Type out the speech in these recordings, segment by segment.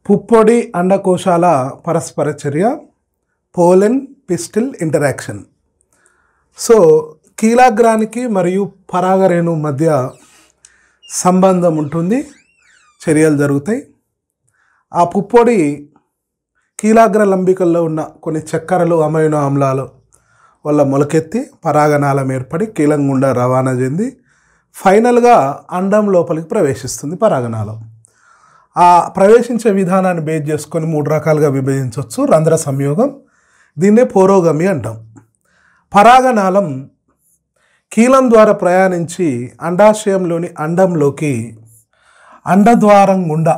పుప్పొడి అండకోశాల పరస్పర చర్య, పోలెన్ పిస్టిల్ ఇంటరాక్షన్. సో కీలాగ్రానికి మరియు పరాగరేణు మధ్య సంబంధం ఉంటుంది, చర్యలు జరుగుతాయి. ఆ పుప్పొడి కీలాగ్ర లంబికల్లో ఉన్న కొన్ని చక్కెరలు, అమైనో ఆమ్లాలు వల్ల మొలకెత్తి పరాగనాళం ఏర్పడి కీలం గుండా రవాణా చెంది ఫైనల్గా అండం లోపలికి ప్రవేశిస్తుంది పరాగనాళం. ఆ ప్రవేశించే విధానాన్ని బేస్ చేసుకొని 3 రకాలుగా విభజించవచ్చు. రంధ్ర సంయోగం, దీన్నే పోరోగమి అంటాం. పరాగనాళం కీలం ద్వారా ప్రయాణించి అండాశయంలోని అండంలోకి అండద్వారం గుండా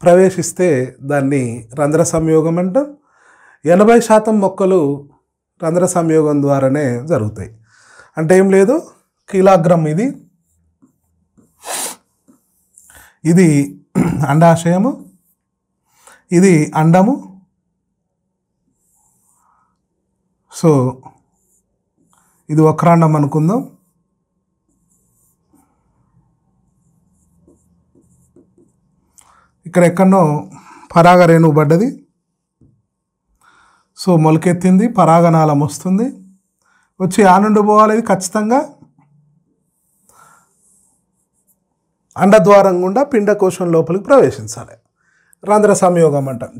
ప్రవేశిస్తే దాన్ని రంధ్ర సంయోగం అంటాం. 80% మొక్కలు రంధ్ర సంయోగం ద్వారానే జరుగుతాయి. అంటే ఏం లేదు, కీలాగ్రం ఇది అండాశయము, ఇది అండము. సో ఇది వక్రాండం అనుకుందాం. ఇక్కడ ఎక్కడనో పరాగరేణువు పడ్డది. సో మొలకెత్తింది, పరాగనాళం వస్తుంది, వచ్చి ఆ నుండి పోవాలి. ఇది ఖచ్చితంగా అండద్వారం గుండా పిండకోశం లోపలికి ప్రవేశించాలి. రంధ్ర సంయోగం అంటాం.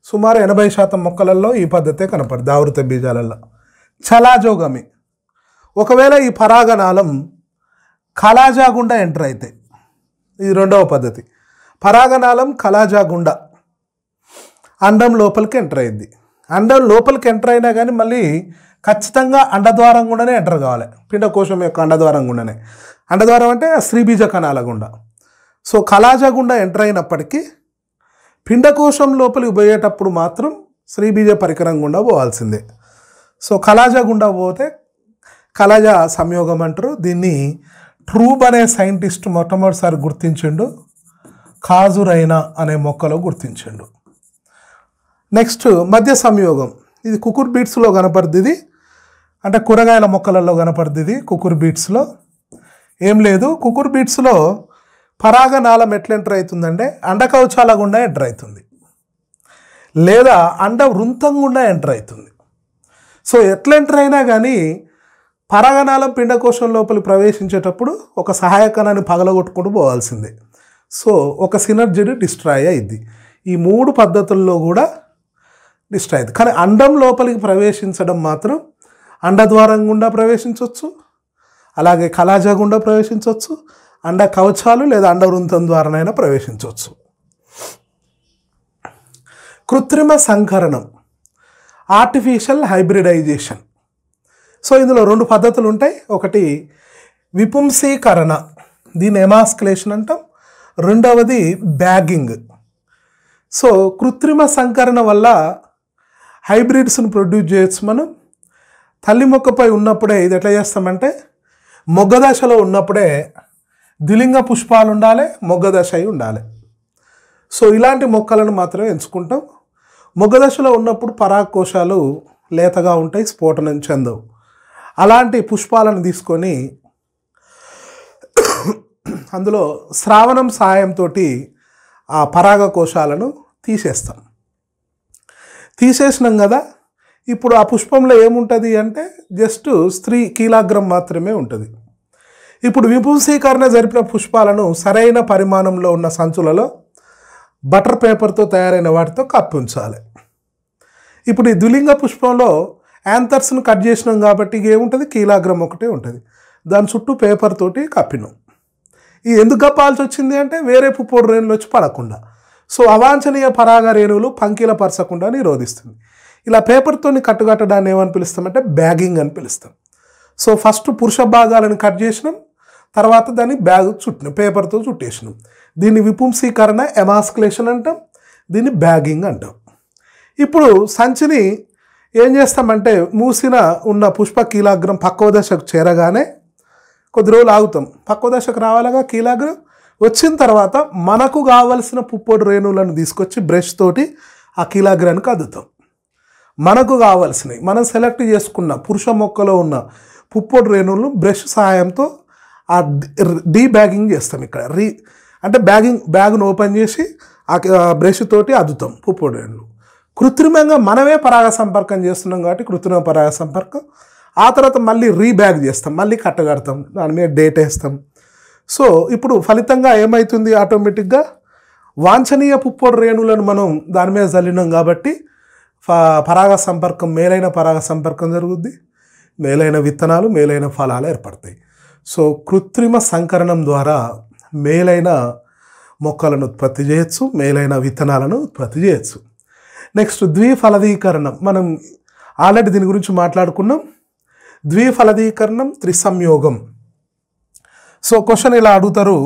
సుమారు 80% మొక్కలలో ఈ పద్ధతే కనపడుతుంది, ఆవృత బీజాలలో. చలాజోగమి, ఒకవేళ ఈ పరాగనాళం కలాజా గుండా ఎంటర్ అయితే, ఇది రెండవ పద్ధతి. పరాగనాళం కలాజా గుండా అండం లోపలికి ఎంటర్ అయింది. అండం లోపలికి ఎంటర్ అయినా కానీ మళ్ళీ ఖచ్చితంగా అండద్వారం గుండానే ఎంటర్ కావాలి, పిండకోశం యొక్క అండద్వారం గుండానే. అండద్వారం అంటే స్త్రీబీజ కణాల గుండా. సో కలాజా గుండా ఎంటర్ అయినప్పటికీ పిండకోశం లోపలికి పోయేటప్పుడు మాత్రం స్త్రీబీజ పరికరం గుండా పోవాల్సిందే. సో కలాజా గుండా పోతే కలాజా సంయోగం అంటారు. దీన్ని ట్రూబ్ అనే సైంటిస్ట్ మొట్టమొదటిసారి గుర్తించిండు, ఖాజురైనా అనే మొక్కలో గుర్తించిండు. నెక్స్ట్ మధ్య సంయోగం, ఇది కుకుర్ బీట్స్లో కనపడుద్ది. ఇది అంటే కూరగాయల మొక్కలలో కనపడుద్ది. ఇది కుకుర్ బీట్స్లో ఏం లేదు. కుకుర్ బీట్స్లో పరాగనాళం ఎట్లా ఎంటర్ అవుతుందంటే అండకవచాల గుండా ఎంటర్ అవుతుంది, లేదా అండ వృంతం గుండా ఎంటర్ అవుతుంది. సో ఎట్లా ఎంటర్ అయినా కానీ పరాగనాళం పిండకోశం లోపలికి ప్రవేశించేటప్పుడు ఒక సహాయకణాన్ని పగలగొట్టుకుంటూ పోవాల్సిందే. సో ఒక సినర్జీని డిస్ట్రాయ్ అయింది. ఈ 3 పద్ధతుల్లో కూడా డిస్ట్రాయ్ అయింది. కానీ అండం లోపలికి ప్రవేశించడం మాత్రం అండద్వారం గుండా ప్రవేశించవచ్చు, అలాగే కలాజా గుండా ప్రవేశించవచ్చు, అండ కవచాలు లేదా అండవృంతం ద్వారానైనా ప్రవేశించవచ్చు. కృత్రిమ సంకరణం, ఆర్టిఫిషియల్ హైబ్రిడైజేషన్. సో ఇందులో 2 పద్ధతులు ఉంటాయి. ఒకటి విపుంసీకరణ, దీన్ని ఎమాస్కులేషన్ అంటాం. రెండవది బ్యాగింగ్. సో కృత్రిమ సంకరణ వల్ల హైబ్రిడ్స్ని ప్రొడ్యూస్ చేయొచ్చు మనం. తల్లి మొక్కపై ఉన్నప్పుడే ఇది ఎట్లా చేస్తామంటే, మొగ్గ దశలో ఉన్నప్పుడే ద్విలింగ పుష్పాలు ఉండాలి, మొగ్గ దశ అయి ఉండాలి. సో ఇలాంటి మొక్కలను మాత్రమే ఎంచుకుంటాం. మొగ్గ దశలో ఉన్నప్పుడు పరాగకోశాలు లేతగా ఉంటాయి, స్ఫోటనం చెందవు. అలాంటి పుష్పాలను తీసుకొని అందులో స్రావణం సాయంతో ఆ పరాగకోశాలను తీసేస్తాం. తీసేసినాం కదా, ఇప్పుడు ఆ పుష్పంలో ఏముంటుంది అంటే జస్ట్ స్త్రీ కీలాగ్రం మాత్రమే ఉంటుంది. ఇప్పుడు విపుంసీకరణ జరిపిన పుష్పాలను సరైన పరిమాణంలో ఉన్న సంచులలో బటర్ పేపర్తో తయారైన వాటితో కప్పి ఉంచాలి. ఇప్పుడు ఈ ద్విలింగ పుష్పంలో యాంథర్స్ను కట్ చేసినాం కాబట్టి ఏముంటుంది, కీలాగ్రం ఒకటే ఉంటుంది. దాని చుట్టూ పేపర్ తోటి కప్పినాం. ఇది ఎందుకు కప్పాల్సి వచ్చింది అంటే వేరే పుప్పొడి రేణులు వచ్చి పడకుండా. సో అవాంఛనీయ పరాగ రేణువులు పంకీల పరచకుండా నిరోధిస్తుంది. ఇలా పేపర్తో కట్టుకట్టడాన్ని ఏమని పిలుస్తామంటే బ్యాగింగ్ అని పిలుస్తాం. సో ఫస్ట్ పురుష భాగాలను కట్ చేసినాం, తర్వాత దాన్ని చుట్టినాం, పేపర్తో చుట్టేసినాం. దీన్ని విపుంసీకరణ ఎమాస్కులేషన్ అంటాం, దీన్ని బ్యాగింగ్ అంటాం. ఇప్పుడు సంచిని ఏం చేస్తామంటే ఉన్న పుష్ప కీలాగ్రం పక్వ దశకు చేరగానే కొద్ది రోజులు ఆగుతాం. పక్వ దశకు రావాలగా కీలాగ్రం. వచ్చిన తర్వాత మనకు కావలసిన పుప్పొడి రేణువులను తీసుకొచ్చి బ్రష్ తోటి ఆ కీలాగ్రానికి అద్దుతాం. మనకు కావలసినవి మనం సెలెక్ట్ చేసుకున్న పురుష మొక్కలో ఉన్న పుప్పొడి రేణువులను బ్రష్ సహాయంతో ఆ డీబ్యాగింగ్ చేస్తాం. ఇక్కడ అంటే బ్యాగును ఓపెన్ చేసి ఆ బ్రష్ తోటి అద్దుతాం పుప్పొడి రేణువులు. కృత్రిమంగా మనమే పరాగ సంపర్కం చేస్తున్నాం కాబట్టి కృత్రిమ పరాగ సంపర్కం. ఆ తర్వాత మళ్ళీ రీబ్యాగ్ చేస్తాం, మళ్ళీ కట్టగడతాం, దాని మీద డేట్ వేస్తాం. సో ఇప్పుడు ఫలితంగా ఏమవుతుంది, ఆటోమేటిక్గా వాంఛనీయ పుప్పొడి రేణువులను మనం దాని మీద చల్లినాం కాబట్టి పరాగ సంపర్కం, మేలైన పరాగ సంపర్కం జరుగుద్ది, మేలైన విత్తనాలు, మేలైన ఫలాలు ఏర్పడతాయి. సో కృత్రిమ సంకరణం ద్వారా మేలైన మొక్కలను ఉత్పత్తి చేయొచ్చు, మేలైన విత్తనాలను ఉత్పత్తి చేయొచ్చు. నెక్స్ట్ ద్విఫలదీకరణం. మనం ఆల్రెడీ దీని గురించి మాట్లాడుకున్నాం. ద్విఫలదీకరణం, త్రిసంయోగం. సో క్వశ్చన్ ఇలా అడుగుతారు,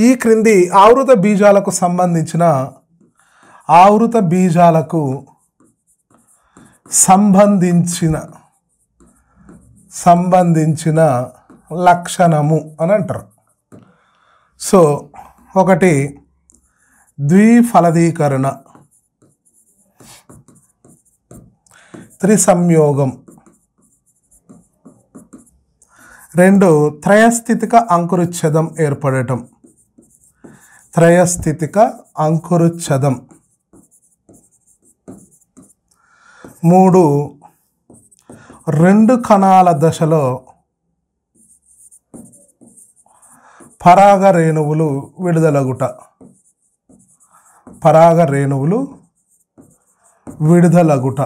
ఈ క్రింది ఆవృత బీజాలకు సంబంధించిన లక్షణము అని అంటారు. సో ఒకటి ద్విఫలదీకరణ, త్రిసంయోగం, రెండు త్రయస్థితిక అంకురుచ్ఛేదం ఏర్పడటం, త్రయస్థితిక అంకురుచ్ఛేదం, మూడు రెండు కణాల దశలో పరాగ రేణువులు విడుదలగుట, పరాగ రేణువులు విడుదలగుట.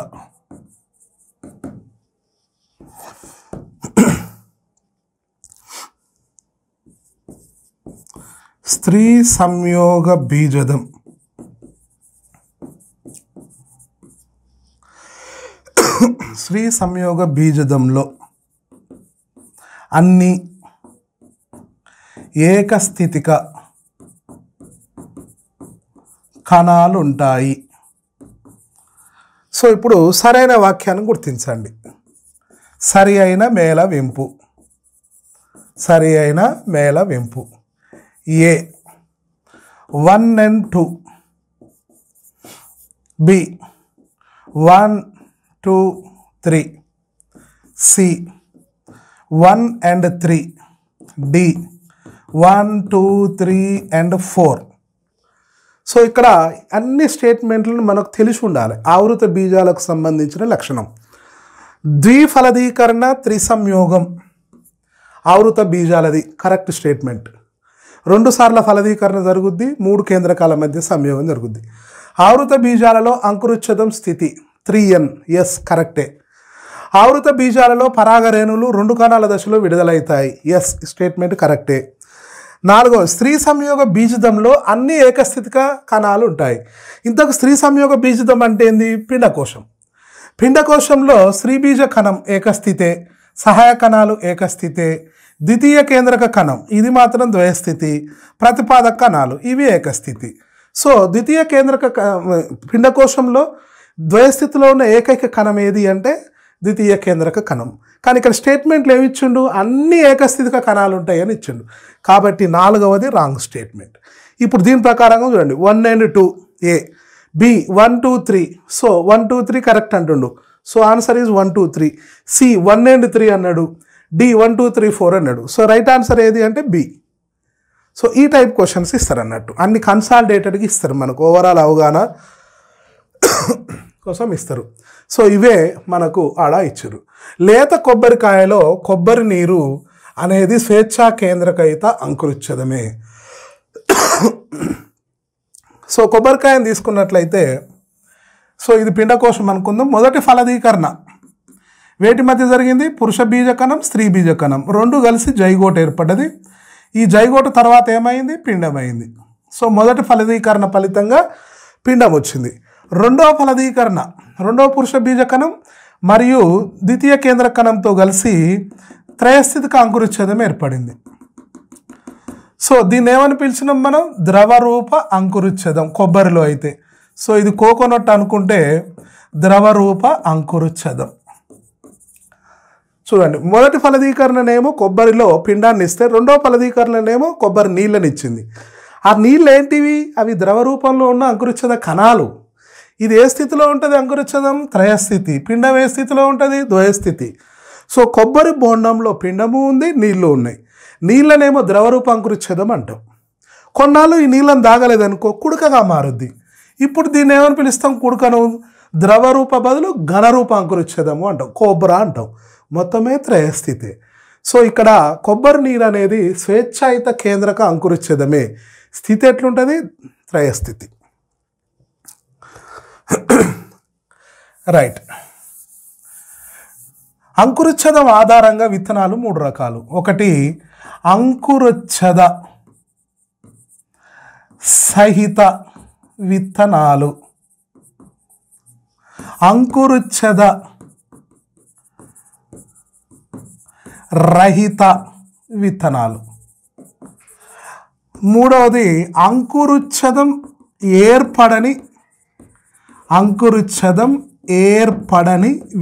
స్త్రీ సంయోగ బీజదం. స్త్రీ సంయోగ బీజదంలో అన్ని ఏకస్థితిక కణాలు ఉంటాయి. సో ఇప్పుడు సరైన వాక్యాన్ని గుర్తించండి. సరి అయిన మేళవింపు, సరి అయిన మేళవింపు. A 1 and 2, B 1, 2, 3, C 1 and 3, D 1, 2, 3 and 4. So ఇక్కడ అన్ని స్టేట్మెంట్లను మనకు తెలిసి ఉండాలి. ఆవృత బీజాలకు సంబంధించిన లక్షణం ద్విఫలదీకరణ, త్రిసంయోగం ఆవృత బీజాలది కరెక్ట్ స్టేట్మెంట్. 2 సార్ల ఫలదీకరణ జరుగుద్ది, 3 కేంద్రకాల మధ్య సంయోగం జరుగుద్ది. ఆవృత బీజాలలో అంకురుచ్ఛేదం స్థితి 3n, ఎస్ కరెక్టే. ఆవృత బీజాలలో పరాగ రేణువులు 2 కణాల దశలో విడుదలవుతాయి, ఎస్ స్టేట్మెంట్ కరెక్టే. 4 స్త్రీ సంయోగ బీజదంలో అన్ని ఏకస్థితిక కణాలు ఉంటాయి. ఇంతకు స్త్రీ సంయోగ బీజదం అంటే ఏంది? పిండకోశం. పిండకోశంలో స్త్రీ బీజ కణం ఏకస్థితే, సహాయ కణాలు ఏకస్థితే, ద్వితీయ కేంద్రక కణం ఇది మాత్రం ద్వయస్థితి, ప్రతిపాదక కణాలు ఇవి ఏకస్థితి. సో ద్వితీయ కేంద్రక పిండకోశంలో ద్వయస్థితిలో ఉన్న ఏకైక కణం ఏది అంటే ద్వితీయ కేంద్రక కణం. కానీ ఇక్కడ స్టేట్మెంట్లు ఏమి ఇచ్చిండు? అన్ని ఏకస్థితిక కణాలు ఉంటాయని ఇచ్చిండు. కాబట్టి 4వది రాంగ్ స్టేట్మెంట్. ఇప్పుడు దీని ప్రకారంగా చూడండి, 1 and 2 A, B 1, 2, 3. So 1, 2, 3 correct అంటుండు. So answer is 1, 2, 3. C 1 and 3 అన్నాడు, డి 1, 2, 3, 4 అన్నాడు. సో రైట్ ఆన్సర్ ఏది అంటే బి. సో ఈ టైప్ క్వశ్చన్స్ ఇస్తారు అన్నట్టు, అన్ని కన్సాలిడేటెడ్గా ఇస్తారు, మనకు ఓవరాల్ అవగాహన కోసం ఇస్తారు. సో ఇవే మనకు ఆడ ఇచ్చారు. లేత కొబ్బరికాయలో కొబ్బరి నీరు అనేది స్వేచ్ఛా కేంద్రకయుత అంకురుచ్ఛేదమే. సో కొబ్బరికాయను తీసుకున్నట్లయితే, సో ఇది పిండకోశం అనుకుందాం. మొదటి ఫలదీకరణ వేటి మధ్య జరిగింది? పురుష బీజకణం, స్త్రీ బీజకణం 2 కలిసి జైగోట్ ఏర్పడ్డది. ఈ జైగోటు తర్వాత ఏమైంది? పిండమైంది. సో మొదటి ఫలదీకరణ ఫలితంగా పిండం వచ్చింది. రెండవ ఫలదీకరణ, రెండవ పురుష బీజకణం మరియు ద్వితీయ కేంద్ర కణంతో కలిసి త్రయస్థితిక అంకురుచ్ఛేదం ఏర్పడింది. సో దీన్ని ఏమని పిలిచినాం మనం? ద్రవరూప అంకురుచ్ఛేదం కొబ్బరిలో అయితే. సో ఇది కోకోనట్ అనుకుంటే ద్రవరూప అంకురుచ్ఛేదం. చూడండి, మొదటి ఫలదీకరణనేమో కొబ్బరిలో పిండాన్ని ఇస్తే, రెండవ ఫలదీకరణనేమో కొబ్బరి నీళ్ళని ఇచ్చింది. ఆ నీళ్ళు ఏంటివి? అవి ద్రవ రూపంలో ఉన్న అంకురుచ్ఛేద కణాలు. ఇది ఏ స్థితిలో ఉంటుంది? అంకురుచ్ఛేదం త్రయస్థితి. పిండం ఏ స్థితిలో ఉంటుంది? ద్వయస్థితి. సో కొబ్బరి బోండంలో పిండము ఉంది, నీళ్లు ఉన్నాయి. నీళ్ళనేమో ద్రవరూప అంకురుచ్ఛేదం అంటాం. కొన్నాళ్ళు ఈ నీళ్ళని తాగలేదనుకో కుడకగా మారుద్ది. ఇప్పుడు దీన్ని ఏమని పిలుస్తాం? కుడకను ద్రవరూప బదులు ఘనరూప అంకురోచ్ఛేదము అంటాం, కోబ్రా అంటాం. మొత్తమే త్రయస్థితి. సో ఇక్కడ కొబ్బరి నీరు అనేది స్వేచ్ఛాయుత కేంద్రక అంకురోచ్ఛేదమే. స్థితి ఎట్లుంటుంది? త్రయస్థితి. రైట్. అంకురోచ్ఛేదం ఆధారంగా విత్తనాలు 3 రకాలు. ఒకటి అంకురోచ్ఛేద సహిత విత్తనాలు, అంకురోచ్ఛేద రహిత విత్తనాలు. మూడవది అంకురోచ్ఛేదం ఏర్పడని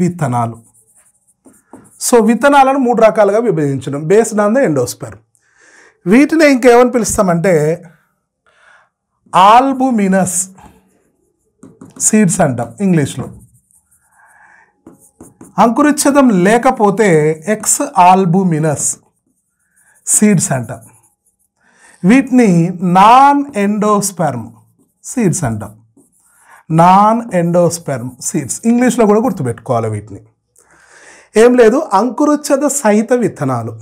విత్తనాలు. సో విత్తనాలను 3 రకాలుగా విభజించడం బేస్డ్ ఆన్ ద ఎండోస్పెర్మ్. వీటిని ఇంకేమని పిలుస్తామంటే ఆల్బుమినస్ సీడ్స్ అంటాం ఇంగ్లీష్లో. అంకురోచ్ఛేదం లేకపోతే ఎక్స్ ఆల్బుమినస్ సీడ్స్ అంటాం. వీటిని నాన్ ఎండోస్పెర్మ్ సీడ్స్ అంటాం. నాన్ ఎండోస్పెర్మ్ సీడ్స్ ఇంగ్లీష్లో కూడా గుర్తుపెట్టుకోవాలి. వీటిని ఏం లేదు, అంకురోచ్ఛేద సహిత విత్తనాలు.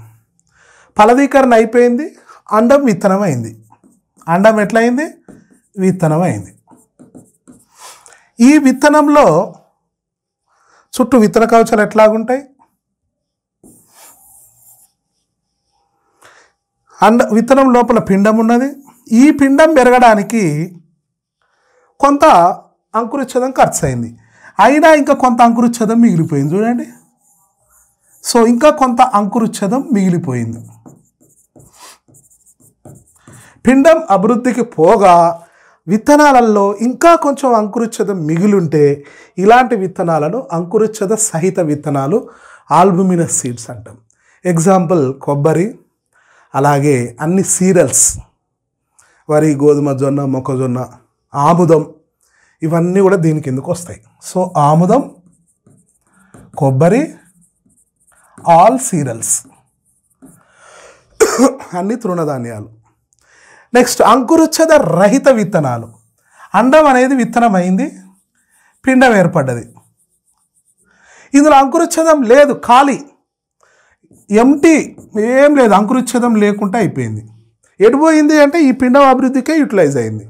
ఫలదీకరణ అయిపోయింది, అండం విత్తనం అయింది. అండం ఎట్లయింది? విత్తనం అయింది. ఈ విత్తనంలో చుట్టూ విత్తన కవచాలు ఎట్లాగుంటాయి? విత్తనం లోపల పిండం ఉన్నది. ఈ పిండం పెరగడానికి కొంత అంకురోచ్ఛేదం ఖర్చు అయింది, అయినా ఇంకా కొంత అంకురోచ్ఛేదం మిగిలిపోయింది. చూడండి. సో ఇంకా కొంత అంకురోచ్ఛేదం మిగిలిపోయింది. పిండం అభివృద్ధికి పోగా విత్తనాలలో ఇంకా కొంచెం అంకురోచ్ఛేదం మిగిలింటే ఇలాంటి విత్తనాలను అంకురోచ్ఛేద సహిత విత్తనాలు ఆల్బుమినస్ సీడ్స్ అంటాం. ఎగ్జాంపుల్ కొబ్బరి, అలాగే అన్ని సీరియల్స్, వరి, గోధుమ, జొన్న, మొక్కజొన్న, ఆముదం, ఇవన్నీ కూడా దీని కిందకు వస్తాయి. సో ఆముదం, కొబ్బరి, ఆల్ సీరియల్స్, అన్ని తృణధాన్యాలు. నెక్స్ట్ అంకురోచ్ఛేద రహిత విత్తనాలు. అండం అనేది విత్తనం అయింది, పిండం ఏర్పడ్డది. ఇందులో అంకురోచ్ఛేదం లేదు, ఖాళీ, ఎంటీ, ఏం లేదు, అంకురోచ్ఛేదం లేకుండా అయిపోయింది. ఎడిపోయింది అంటే ఈ పిండం అభివృద్ధికే యూటిలైజ్ అయింది,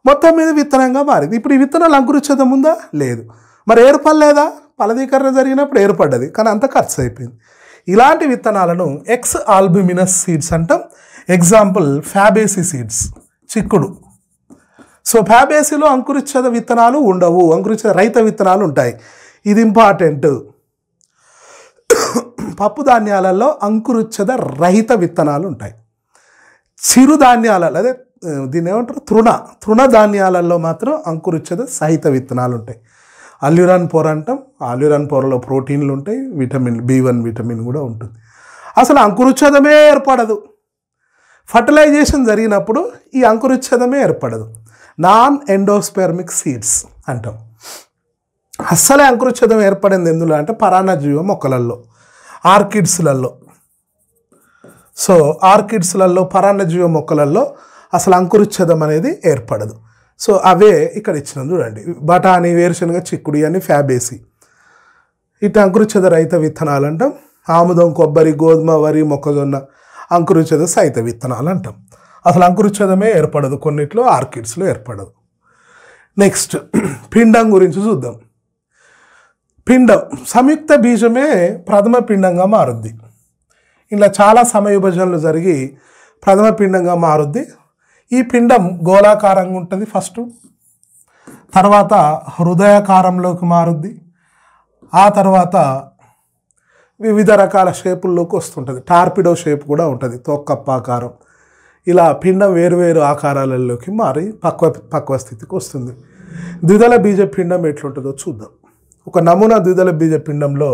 మొత్తం మీద విత్తనంగా మారింది. ఇప్పుడు ఈ విత్తనాలు అంకురోచ్ఛేదం ఉందా? లేదు. మరి ఏర్పడలేదా? ఫలదీకరణ జరిగినప్పుడు ఏర్పడ్డది, కానీ అంత ఖర్చు అయిపోయింది. ఇలాంటి విత్తనాలను ఎక్స్ ఆల్బుమినస్ సీడ్స్ అంటాం. ఎగ్జాంపుల్ ఫ్యాబేసీ సీడ్స్, చిక్కుడు. సో ఫ్యాబేసీలో అంకురోచ్ఛేద విత్తనాలు ఉండవు, అంకురోచ్ఛేద రహిత విత్తనాలు ఉంటాయి. ఇది ఇంపార్టెంట్. పప్పు ధాన్యాలలో అంకురోచ్ఛేద రహిత విత్తనాలు ఉంటాయి. చిరుధాన్యాలలో, అదే దీన్ని ఏమంటారు, తృణధాన్యాలలో మాత్రం అంకురోచ్ఛేద సహిత విత్తనాలు ఉంటాయి. అల్యూరాన్ పొర అంటాం. అల్యూరాన్ పొరలో ప్రోటీన్లు ఉంటాయి, విటమిన్ B1 విటమిన్ కూడా ఉంటుంది. అసలు అంకురోచ్ఛేదమే ఏర్పడదు. ఫర్టిలైజేషన్ జరిగినప్పుడు ఈ అంకురోచ్ఛేదమే ఏర్పడదు. నాన్ ఎండోస్పెర్మిక్ సీడ్స్ అంటాం. అస్సలే అంకురోచ్ఛేదం ఏర్పడింది ఎందులో అంటే పరాన్నజీవ మొక్కలలో, ఆర్కిడ్స్లలో. సో ఆర్కిడ్స్లలో, పరాన్నజీవ మొక్కలలో అసలు అంకురోచ్ఛేదం అనేది ఏర్పడదు. సో అవే ఇక్కడ ఇచ్చినాం చూడండి. బఠానీ, వేరుశనగ, చిక్కుడు అని ఫ్యాబేసీ. ఇటు అంకురోచ్ఛేద రహిత విత్తనాలు అంటాం. ఆముదం, కొబ్బరి, గోధుమ, వరి, మొక్కజొన్న అంకురోచ్ఛేద సహిత విత్తనాలు అంటాం. అసలు అంకురోచ్ఛేదమే ఏర్పడదు, కొన్నిట్లో ఆర్కిడ్స్లో ఏర్పడదు. నెక్స్ట్ పిండం గురించి చూద్దాం. పిండం సంయుక్త బీజమే ప్రథమ పిండంగా మారుద్ది. ఇలా చాలా సమయ విభజనలు జరిగి ప్రథమ పిండంగా మారుద్ది. ఈ పిండం గోళాకారంగా ఉంటుంది ఫస్ట్, తర్వాత హృదయాకారంలోకి మారుద్ది, ఆ తర్వాత వివిధ రకాల షేపుల్లోకి వస్తుంటుంది. టార్పిడో షేప్ కూడా ఉంటుంది, తోకప్పాకారం. ఇలా పిండం వేరువేరు ఆకారాలలోకి మారి పక్వ స్థితికి వస్తుంది. ద్విదళ బీజ పిండం ఎట్లుంటుందో చూద్దాం. ఒక నమూనా ద్విదళ బీజ పిండంలో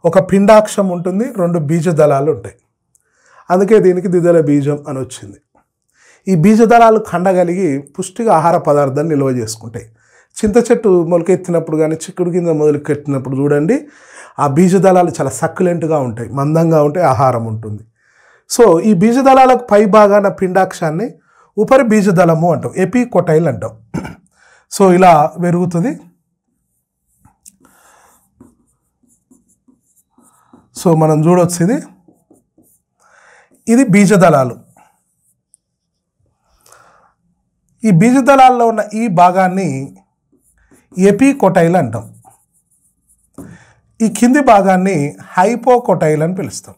ఒక పిండాక్షం ఉంటుంది, 2 బీజదళాలు ఉంటాయి. అందుకే దీనికి ద్విదళ బీజం అని వచ్చింది. ఈ బీజదళాలు ఖండగలిగి పుష్టిగా ఆహార పదార్థాన్ని నిల్వ చేసుకుంటాయి. చింత చెట్టు మొలకెత్తినప్పుడు కానీ, చిక్కుడు కింద మొదలుకెత్తినప్పుడు చూడండి, ఆ బీజదళాలు చాలా సక్యులెంట్గా ఉంటాయి, మందంగా ఉంటాయి, ఆహారం ఉంటుంది. సో ఈ బీజదళాలకు పై భాగాన పిండాక్షాన్ని ఉపరి బీజదళము అంటాం, ఎపికోటైల్ అంటాం. సో ఇలా పెరుగుతుంది. సో మనం చూడొచ్చు ఇది బీజదళాలు. ఈ బీజదళాల్లో ఉన్న ఈ భాగాన్ని ఎపికోటైల్ అంటాం. ఈ కింది భాగాన్ని హైపోకోటైల్ అని పిలుస్తాం.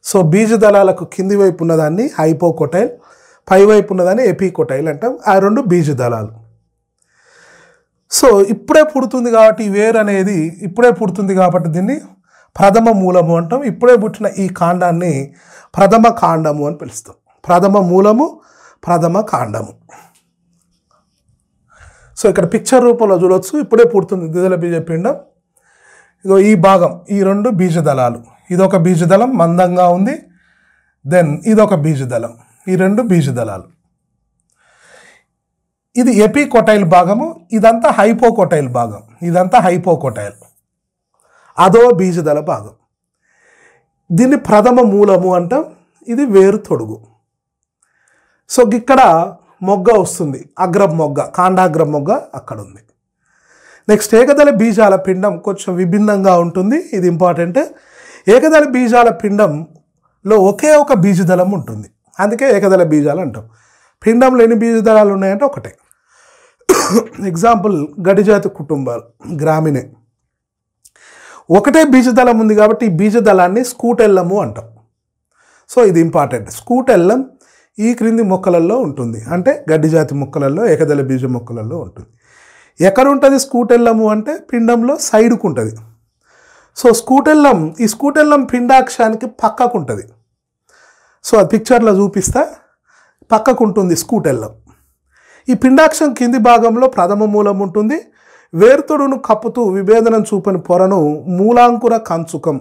సో బీజదళాలకు కింది వైపు ఉన్నదాన్ని హైపోకోటైల్, పై వైపు ఉన్నదాన్ని ఎపికోటైల్ అంటాం. ఆ రెండు బీజదళాలు. సో ఇప్పుడే పుడుతుంది కాబట్టి, ఈ వేరు అనేది ఇప్పుడే పుడుతుంది కాబట్టి దీన్ని ప్రథమ మూలము అంటాం. ఇప్పుడే పుట్టిన ఈ కాండాన్ని ప్రథమ కాండము అని పిలుస్తాం. ప్రథమ మూలము, ప్రథమ కాండము. సో ఇక్కడ పిక్చర్ రూపంలో చూడవచ్చు. ఇప్పుడే పుడుతుంది ద్విదళ బీజపిండం. ఇదో ఈ భాగం, ఈ రెండు బీజదళాలు. ఇదొక బీజదళం మందంగా ఉంది, దెన్ ఇదొక బీజదళం. ఈ రెండు బీజదళాలు. ఇది ఎపికోటైల్ భాగము, ఇదంతా హైపోకోటైల్ భాగం. ఇదంతా హైపోకోటైల్, అదో బీజదళ భాగం. దీన్ని ప్రథమ మూలము అంటాం. ఇది వేరు తొడుగు. సో ఇక్కడ మొగ్గ వస్తుంది, అగ్ర మొగ్గ, కాండాగ్ర మొగ్గ అక్కడ ఉంది. నెక్స్ట్ ఏకదళ బీజాల పిండం కొంచెం విభిన్నంగా ఉంటుంది. ఇది ఇంపార్టెంట్. ఏకదళ బీజాల పిండంలో ఒకే ఒక బీజదళం ఉంటుంది, అందుకే ఏకదళ బీజాలు అంటాం. పిండంలో ఎన్ని బీజదళాలు ఉన్నాయంటే ఒకటే. ఎగ్జాంపుల్ గడిజాతి కుటుంబాలు, గ్రామీణే, ఒకటే బీజదళం ఉంది కాబట్టి ఈ బీజదళాన్ని స్కూటెల్లము అంటాం. సో ఇది ఇంపార్టెంట్. స్కూటెల్లం ఈ క్రింది మొక్కలలో ఉంటుంది, అంటే గడ్డి జాతి మొక్కలలో, ఏకదళ బీజ మొక్కలలో ఉంటుంది. ఎక్కడ ఉంటుంది స్కూటెల్లము అంటే పిండంలో సైడ్కు ఉంటుంది. సో స్కూటెల్లం, ఈ స్కూటెల్లం పిండాక్షానికి పక్కకు ఉంటుంది. సో ఆ పిక్చర్లో చూపిస్తా, పక్కకు ఉంటుంది స్కూటెల్లం. ఈ పిండాక్షం కింది భాగంలో ప్రథమ మూలం ఉంటుంది. వేర్తొడును కప్పుతూ విభేదనం చూపని పొరను మూలాంకుర కంచుకం,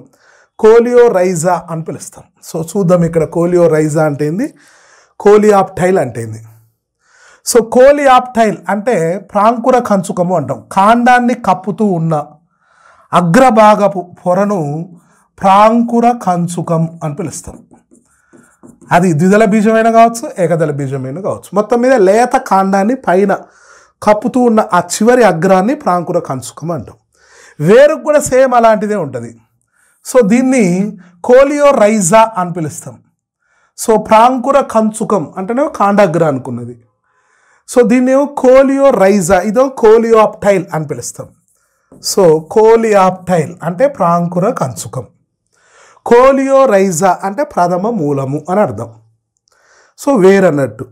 కోలియోరైజా అని పిలుస్తాం. సో చూద్దాం ఇక్కడ కోలియోరైజా అంటే ఏంది, కోలియాప్టైల్ అంటే ఏంది. సో కోలియాప్టైల్ అంటే ప్రాంకుర కంచుకము అంటాం. కాండాన్ని కప్పుతూ ఉన్న అగ్రభాగపు పొరను ప్రాంకుర కంచుకం అని పిలుస్తాం. అది ద్విదళ బీజమైన కావచ్చు, ఏకదళ బీజమైన కావచ్చు. మొత్తం మీద లేత కాండాన్ని పైన కప్పుతూ ఉన్న ఆ చివరి అగ్రాన్ని ప్రాంకుర కంచుకం అంటాం. వేరుకు కూడా సేమ్ అలాంటిదే ఉంటుంది. సో దీన్ని కోలియోరైజా అని పిలుస్తాం. సో ప్రాంకుర కంచుకం అంటేనే కాండాగ్ర అనుకున్నది. సో దీన్నేమో కోలియోరైజా, ఇదో కోలియాప్టైల్ అని పిలుస్తాం. సో కోలియాప్టైల్ అంటే ప్రాంకుర కంచుకం, కోలియోరైజా అంటే ప్రథమ మూలము అని అర్థం. సో వేరు అన్నట్టు.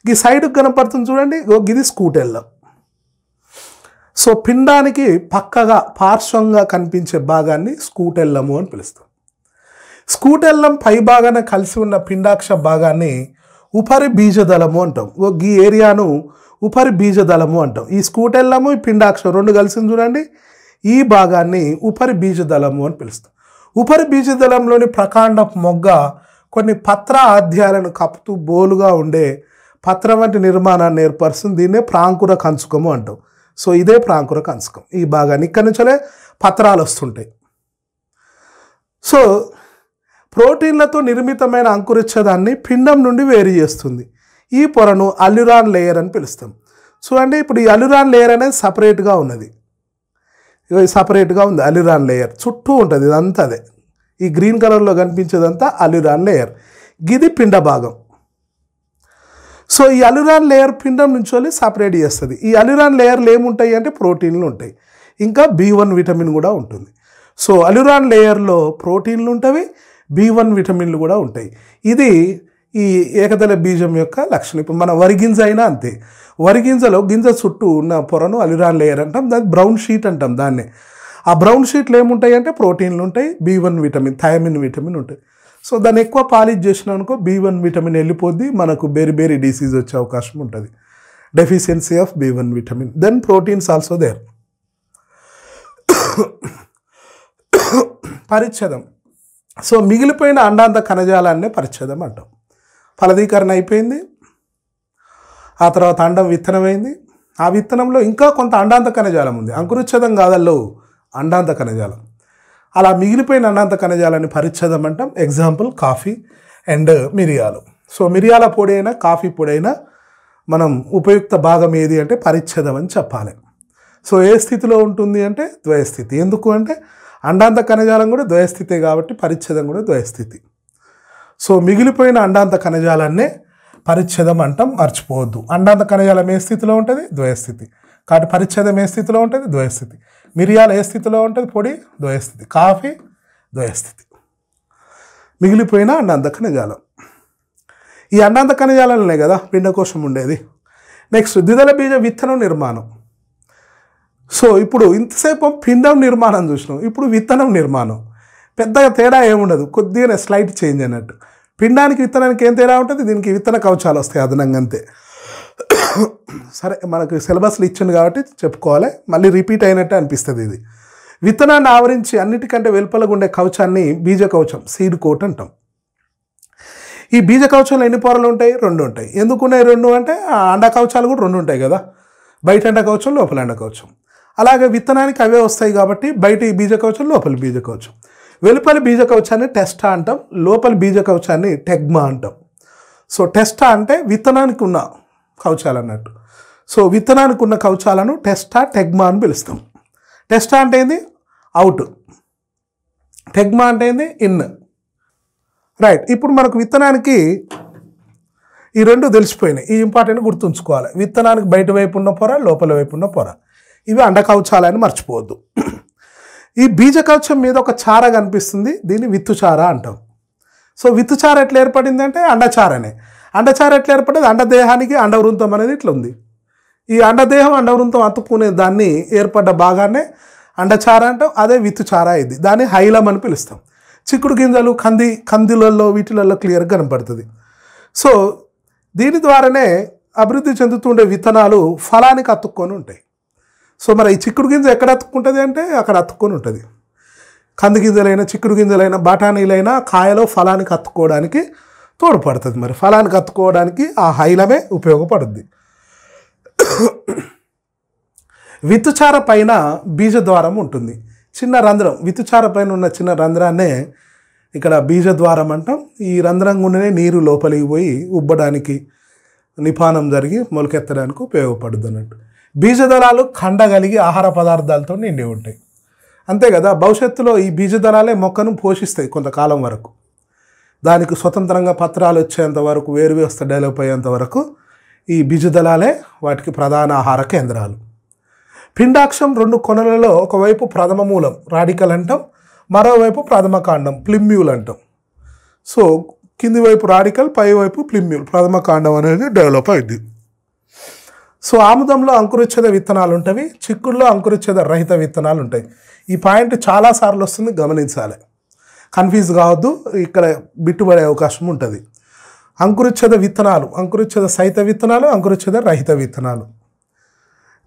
ఈ సైడ్కి కనపడుతుంది చూడండి, ఇది స్కూటెల్లం. సో పిండానికి పక్కగా పార్శ్వంగా కనిపించే భాగాన్ని స్కూటెల్లము అని పిలుస్తాం. స్కూటెల్లం పై భాగాన కలిసి ఉన్న పిండాక్ష భాగాన్ని ఉపరి బీజదళము అంటాం. ఈ ఏరియాను ఉపరి బీజదళము అంటాం. ఈ స్కూటెల్లము, ఈ పిండాక్షం రెండు కలిసింది చూడండి, ఈ భాగాన్ని ఉపరి బీజదళము అని పిలుస్తాం. ఉపరి బీజదళంలోని ప్రకాండ మొగ్గ కొన్ని పత్ర ఆద్యాలను కప్పుతూ బోలుగా ఉండే పత్రం వంటి నిర్మాణాన్ని ఏర్పరుస్తుంది. దీన్నే ప్రాంకుర కంచుకము అంటాం. సో ఇదే ప్రాంకుర కంచుకం. ఈ భాగాన్ని ఇక్కడి నుంచే పత్రాలు వస్తుంటాయి. సో ప్రోటీన్లతో నిర్మితమైన అంకురిచ్చదాన్ని పిండం నుండి వేరు చేస్తుంది. ఈ పొరను అల్యురాన్ లేయర్ అని పిలుస్తాం. చూడండి, ఇప్పుడు ఈ అల్యురాన్ లేయర్ అనేది సపరేట్గా ఉన్నది, సపరేట్గా ఉంది. అల్యురాన్ లేయర్ చుట్టూ ఉంటుంది, ఇదంతా అదే. ఈ గ్రీన్ కలర్లో కనిపించేదంతా అల్యురాన్ లేయర్. గిది పిండ భాగం. సో ఈ అల్యురాన్ లేయర్ పిండం నుంచి సపరేట్ చేస్తుంది. ఈ అల్యురాన్ లేయర్లు ఏముంటాయి అంటే ప్రోటీన్లు ఉంటాయి, ఇంకా B1 విటమిన్ కూడా ఉంటుంది. సో అల్యురాన్ లేయర్లో ప్రోటీన్లు ఉంటాయి, B1 విటమిన్లు కూడా ఉంటాయి. ఇది ఈ ఏకదళ బీజం యొక్క లక్షణం. ఇప్పుడు మన వరిగింజ అయినా అంతే. వరిగింజలో గింజ చుట్టూ ఉన్న పొరను అల్యురాన్ లేయర్ అంటాం, దాన్ని బ్రౌన్ షీట్ అంటాం దాన్ని. ఆ బ్రౌన్ షీట్లు ఏముంటాయి అంటే ప్రోటీన్లు ఉంటాయి, B1 విటమిన్, థైమిన్ విటమిన్ ఉంటాయి. సో దాన్ని ఎక్కువ పాలిష్ చేసినా అనుకో B1 విటమిన్ వెళ్ళిపోద్ది, మనకు బేరీ డిసీజ్ వచ్చే అవకాశం ఉంటుంది, deficiency of B1 vitamin. Then proteins also there. పరిచ్ఛేదం. సో మిగిలిపోయిన అండాంత కణజాలాన్నే పరిచ్ఛేదం అంటాం. ఫలదీకరణ అయిపోయింది, ఆ తర్వాత అండం విత్తనమైంది. ఆ విత్తనంలో ఇంకా కొంత అండాంత కణజాలం ఉంది, అంకురుచ్ఛేదం కాదల్లో అండాంత కణజాలం. అలా మిగిలిపోయిన అండాంత కణజాలాన్ని పరిచ్ఛేదం అంటాం. ఎగ్జాంపుల్ కాఫీ అండ్ మిరియాలు. సో మిరియాల పొడి అయినా కాఫీ పొడి అయినా మనం ఉపయుక్త భాగం ఏది అంటే పరిచ్ఛేదం అని చెప్పాలి. సో ఏ స్థితిలో ఉంటుంది అంటే ద్వయస్థితి. ఎందుకు అంటే అండాంత కణజాలం కూడా ద్వయస్థితే కాబట్టి పరిచ్ఛేదం కూడా ద్వయస్థితి. సో మిగిలిపోయిన అండాంత కణజాలాన్నే పరిచ్ఛేదం అంటాం, మర్చిపోవద్దు. అండాంత కణజాలం ఏ స్థితిలో ఉంటుంది? ద్వయస్థితి. కాబట్టి పరిచ్ఛేదం ఏ స్థితిలో ఉంటుంది? ద్వయస్థితి. మిరియాలు ఏ స్థితిలో ఉంటుంది? పొడి ద్వయస్థితి. కాఫీ ద్వయస్థితి. మిగిలిపోయిన అండాంత కణజాలం. ఈ అండాంత కణజాలంలోనే కదా పిండకోశం ఉండేది. నెక్స్ట్ ద్విదళ బీజ విత్తనం నిర్మాణం. సో ఇప్పుడు ఇంతసేపు పిండం నిర్మాణం చూసినాం, ఇప్పుడు విత్తనం నిర్మాణం. పెద్దగా తేడా ఏముండదు, కొద్దిగానే స్లైట్ చేంజ్ అన్నట్టు. పిండానికి విత్తనానికి ఏం తేడా ఉంటుంది? దీనికి విత్తన కవచాలు వస్తాయి అదనంగా, అంతే. సరే, మనకు సిలబస్లు ఇచ్చింది కాబట్టి చెప్పుకోవాలి, మళ్ళీ రిపీట్ అయినట్టే అనిపిస్తుంది. ఇది విత్తనాన్ని ఆవరించి అన్నిటికంటే వెలుపలగా ఉండే కవచాన్ని బీజ కవచం, సీడ్ కోట్ అంటాం. ఈ బీజ కవచంలో ఎన్ని పొరలు ఉంటాయి? 2 ఉంటాయి. ఎందుకు ఉన్నాయి 2 అంటే అండ కవచాలు కూడా 2 ఉంటాయి కదా, బయట అండ కవచం, లోపల అండ కవచం. అలాగే విత్తనానికి అవే వస్తాయి కాబట్టి బయట ఈ బీజ కవచం, లోపల బీజ కవచం. వెలుపలి బీజ కవచాన్ని టెస్టా అంటాం, లోపలి బీజ కవచాన్ని టెగ్మా అంటాం. సో టెస్టా అంటే విత్తనానికి ఉన్న కవచాలు అన్నట్టు. సో విత్తనానికి ఉన్న కవచాలను టెస్టా, టెగ్మా అని పిలుస్తాం. టెస్టా అంటే ఏంది? అవుట్. టెగ్మా అంటే ఏంది? ఇన్. రైట్. ఇప్పుడు మనకు విత్తనానికి ఈ 2 తెలిసిపోయినాయి. ఈ ఇంపార్టెంట్ గుర్తుంచుకోవాలి. విత్తనానికి బయట వైపు ఉన్న పొర, లోపల వైపు ఉన్న పొర. ఇవి అండ కవచాలని మర్చిపోవద్దు. ఈ బీజ కవచం మీద ఒక చార కనిపిస్తుంది, దీన్ని విత్తుచార అంటాం. సో విత్తుచార ఎట్లా ఏర్పడింది అంటే అండచారనే. అండచార ఎట్లా ఏర్పడేది? అండదేహానికి అండవృంతం అనేది ఇట్లా ఉంది. ఈ అండదేహం అండవృంతం అతుక్కునే దాన్ని ఏర్పడ్డ భాగాన్నే అండచార అంటాం. అదే విత్తుచార ఇది. దాన్ని హైలం అని పిలుస్తాం. చిక్కుడు గింజలు, కందిలలో, వీటిలలో క్లియర్గా కనపడుతుంది. సో దీని ద్వారానే అభివృద్ధి చెందుతుండే విత్తనాలు ఫలానికి అతుక్కొని ఉంటాయి. సో మరి ఈ చిక్కుడు గింజ ఎక్కడ అతుక్కుంటుంది అంటే అక్కడ అతుక్కొని ఉంటుంది. కంది గింజలైనా, చిక్కుడు గింజలైనా, బఠానీలైనా కాయలో ఫలానికి అతుక్కోవడానికి తోడ్పడుతుంది. మరి ఫలానికి అతుక్కోవడానికి ఆ హైలమే ఉపయోగపడుద్ది. విత్తుచార పైన బీజద్వారం ఉంటుంది, చిన్న రంధ్రం. విత్తుచార పైన ఉన్న చిన్న రంధ్రాన్నే ఇక్కడ బీజద్వారం అంటాం. ఈ రంధ్రం గుండెనే నీరు లోపలికి పోయి ఉబ్బడానికి, నిపానం జరిగి మొలకెత్తడానికి ఉపయోగపడుతుంది అన్నట్టు. బీజదళాలు ఖండగలిగి ఆహార పదార్థాలతో నిండి ఉంటాయి, అంతే కదా. భవిష్యత్తులో ఈ బీజదళాలే మొక్కను పోషిస్తాయి కొంతకాలం వరకు. దానికి స్వతంత్రంగా పత్రాలు వచ్చేంత వరకు, వేరు వ్యవస్థ డెవలప్ అయ్యేంత వరకు ఈ బీజదళాలే వాటికి ప్రధాన ఆహార కేంద్రాలు. పిండాక్షం 2 కొనలలో ఒకవైపు ప్రథమ మూలం, రాడికల్ అంటాం, మరోవైపు ప్రథమ కాండం, ప్లిమ్యూల్ అంటాం. సో కింది వైపు రాడికల్, పై వైపు ప్లిమ్యూల్, ప్రథమ కాండం అనేది డెవలప్ అయింది. సో ఆముదంలో అంకురోచ్ఛేద విత్తనాలు ఉంటాయి, చిక్కుడులో అంకురోచ్ఛేద రహిత విత్తనాలు ఉంటాయి. ఈ పాయింట్ చాలాసార్లు వస్తుంది, గమనించాలి, కన్ఫ్యూజ్ కావద్దు, ఇక్కడ బిట్టుబడే అవకాశం ఉంటుంది. అంకురోచ్ఛేద విత్తనాలు, అంకురోచ్ఛేద సహిత విత్తనాలు, అంకురోచ్ఛేద రహిత విత్తనాలు.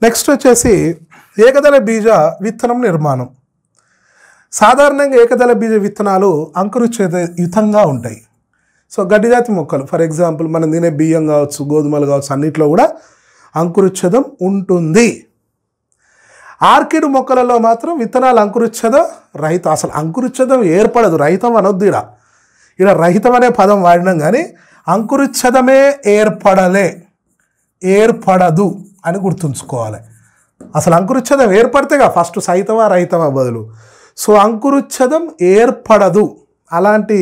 నెక్స్ట్ వచ్చేసి ఏకదళ బీజ విత్తనం నిర్మాణం. సాధారణంగా ఏకదళ బీజ విత్తనాలు అంకురోచ్ఛేదయుతంగా ఉంటాయి. సో గడ్డిజాతి మొక్కలు, ఫర్ ఎగ్జాంపుల్ మనం తినే బియ్యం కావచ్చు, గోధుమలు కావచ్చు, అన్నిట్లో కూడా అంకురోచ్ఛేదం ఉంటుంది. ఆర్కిడ్ మొక్కలలో మాత్రం విత్తనాలు అంకురోచ్ఛేద రహిత, అసలు అంకురోచ్ఛేదం ఏర్పడదు, రహితం అనొద్దు. ఇక్కడ రహితం అనే పదం వాడినాం కానీ అంకురోచ్ఛేదమే ఏర్పడదు అని గుర్తుంచుకోవాలి. అసలు అంకురోచ్ఛేదం ఏర్పడితేగా ఫస్ట్ సహితమా రహితమా బదులు. సో అంకురోచ్ఛేదం ఏర్పడదు, అలాంటి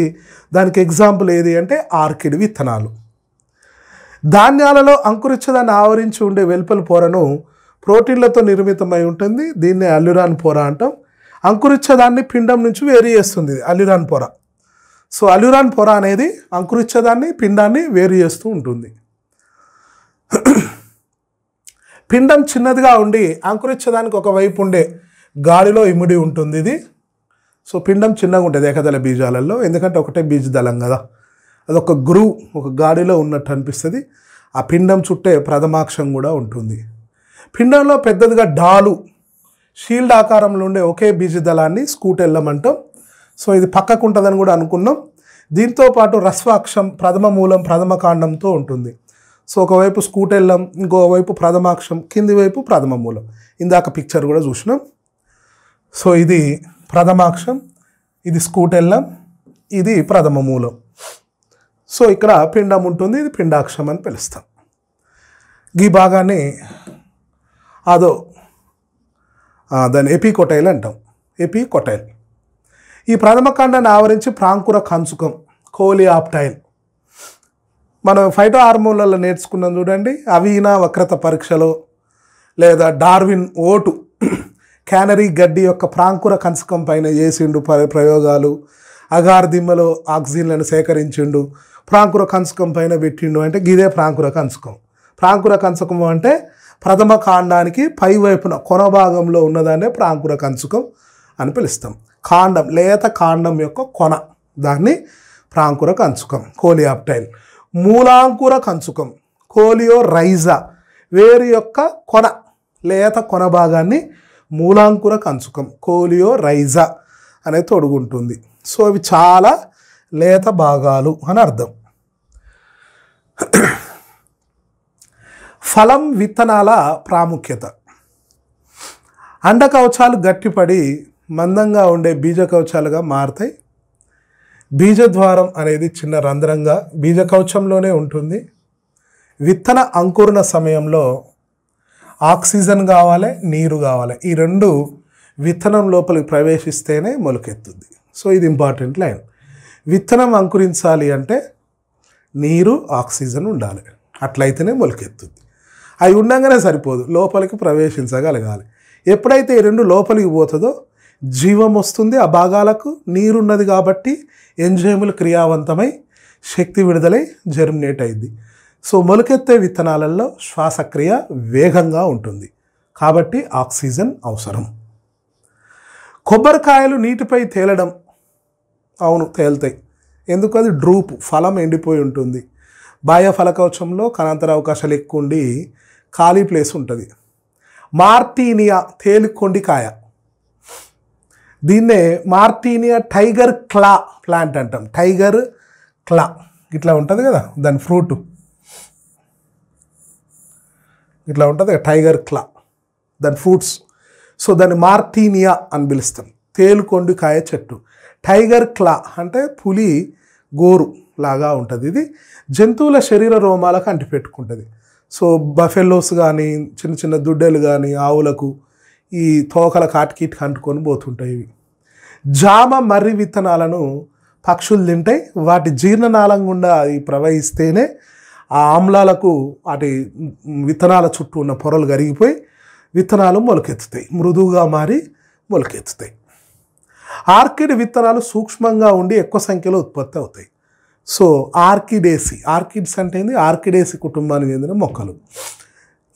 దానికి ఎగ్జాంపుల్ ఏది అంటే ఆర్కిడ్ విత్తనాలు. ధాన్యాలలో అంకురోచ్ఛేదాన్ని ఆవరించి ఉండే వెలుపల పొరను ప్రోటీన్లతో నిర్మితమై ఉంటుంది, దీన్నే అల్యూరాన్ పొర అంటాం. అంకురోచ్ఛేదాన్ని పిండం నుంచి వేరు చేస్తుంది అల్యూరాన్ పొర. సో అల్యూరాన్ పొర అనేది అంకురోచ్ఛేదాన్ని, పిండాన్ని వేరు చేస్తూ ఉంటుంది. పిండం చిన్నదిగా ఉండి అంకురోచ్ఛేదానికి ఒకవైపు ఉండే గాలిలో ఇమిడి ఉంటుంది ఇది. సో పిండం చిన్నగా ఉంటుంది ఏకదళ బీజాలలో, ఎందుకంటే ఒకటే బీజదళం కదా, అదొక గ్రూవ్, ఒక గాడిలో ఉన్నట్టు అనిపిస్తుంది. ఆ పిండం చుట్టే ప్రథమాక్షం కూడా ఉంటుంది. పిండంలో పెద్దదిగా డాలు, షీల్డ్ ఆకారంలో ఉండే ఒకే బీజదళాన్ని స్కూటెల్లం అంటాం. సో ఇది పక్కకు ఉంటుందని కూడా అనుకున్నాం. దీంతోపాటు రస్వాక్షం, ప్రథమ మూలం, ప్రథమ కాండంతో ఉంటుంది. సో ఒకవైపు స్కూటెల్లం, ఇంకోవైపు ప్రథమాక్షం, కింది వైపు ప్రథమ మూలం. ఇందాక పిక్చర్ కూడా చూసినాం. సో ఇది ప్రథమాక్షం, ఇది స్కూటెల్లం, ఇది ప్రథమ మూలం. సో ఇక్కడ పిండం ఉంటుంది, ఇది పిండాక్షం అని పిలుస్తాం. ఈ భాగాన్ని అదో దాన్ని ఎపికొటైల్ అంటాం. ఎపికొటైల్. ఈ ప్రథమ ఖండాన్ని ఆవరించి ప్రాంకుర కంచుకం కోలియాప్టైల్. మనం ఫైటో హార్మోన్లలో నేర్చుకున్నాం చూడండి, అవీనా వక్రత పరీక్షలో లేదా డార్విన్ ఓటు క్యానరీ గడ్డి యొక్క ప్రాంకుర కంచకం పైన చేసిండు ప్రయోగాలు. అగార్ దిమ్మలో ఆక్సిజన్లను సేకరించిండు, ప్రాంకుర కంచకం పైన పెట్టిండు. అంటే గిదే ప్రాంకుర కంచకం. ప్రాంకుర కంచకం అంటే ప్రథమ కాండానికి పై వైపున కొన భాగంలో ఉన్నదాన్నే ప్రాంకుర కంచకం అని పిలుస్తాం. కాండం, లేత కాండం యొక్క కొన, దాన్ని ప్రాంకుర కంచకం కోలియాప్టైల్. మూలాంకుర కంచకం కోలియోరైజా, వేరు యొక్క కొన, లేత కొన భాగాన్ని మూలాంకుర కంచకం కోలియోరైజా అనేది తొడుగుంటుంది. సో అవి చాలా లేత భాగాలు అని అర్థం. ఫలం విత్తనాల ప్రాముఖ్యత. అండకవచాలు గట్టిపడి మందంగా ఉండే బీజ కవచాలుగా మారుతాయి. బీజద్వారం అనేది చిన్న రంధ్రంగా బీజకవచంలోనే ఉంటుంది. విత్తన అంకురణ సమయంలో ఆక్సిజన్ కావాలి, నీరు కావాలి. ఈ రెండు విత్తనం లోపలికి ప్రవేశిస్తేనే మొలకెత్తుద్ది. సో ఇది ఇంపార్టెంట్ లైన్. విత్తనం అంకురించాలి అంటే నీరు, ఆక్సిజన్ ఉండాలి, అట్లయితేనే మొలకెత్తుద్ది. అవి ఉండగానే సరిపోదు, లోపలికి ప్రవేశించగలగాలి. ఎప్పుడైతే ఈ రెండు లోపలికి పోతుందో జీవం వస్తుంది. ఆ భాగాలకు నీరున్నది కాబట్టి ఎంజైములు క్రియావంతమై శక్తి విడుదలై జర్మినేట్ అయింది. సో మొలకెత్తే విత్తనాలలో శ్వాసక్రియ వేగంగా ఉంటుంది కాబట్టి ఆక్సిజన్ అవసరం. కొబ్బరికాయలు నీటిపై తేలడం, అవును తేలుతాయి. ఎందుకు? అది డ్రూప్, ఫలం ఎండిపోయి ఉంటుంది. బాహ్య ఫలకవచంలో కణాంతర అవకాశాలు ఎక్కువ ఉండి ఖాళీ ప్లేస్ ఉంటుంది. మార్టీనియా తేలికొండికాయ, దీన్నే మార్టీనియా టైగర్ క్లా ప్లాంట్ అంటాం. టైగర్ క్లా ఇట్లా ఉంటుంది కదా, దాని ఫ్రూట్ ఇట్లా ఉంటుంది కదా, టైగర్ క్లా దాని ఫ్రూట్స్. సో దాన్ని మార్టీనియా అని పిలుస్తాం. తేలుకొండికాయ చెట్టు. టైగర్ క్లా అంటే పులి గోరు లాగా ఉంటుంది. ఇది జంతువుల శరీర రోమాలకు అంటిపెట్టుకుంటుంది. సో బఫెలోస్ కానీ, చిన్న చిన్న దుడ్డెలు కానీ ఆవులకు ఈ తోకల కాటికిటికి అంటుకొని పోతుంటాయి. ఇవి జామ, మర్రి విత్తనాలను పక్షులు తింటాయి. వాటి జీర్ణనాళం గుండా అవి ప్రవహిస్తేనే ఆ ఆమ్లాలకు వాటి విత్తనాల చుట్టూ ఉన్న పొరలు కరిగిపోయి విత్తనాలు మొలకెత్తుతాయి, మృదువుగా మారి మొలకెత్తుతాయి. ఆర్కిడ్ విత్తనాలు సూక్ష్మంగా ఉండి ఎక్కువ సంఖ్యలో ఉత్పత్తి అవుతాయి. సో ఆర్కిడేసి, ఆర్కిడ్స్ అంటే ఏంది? ఆర్కిడేసి కుటుంబానికి చెందిన మొక్కలు.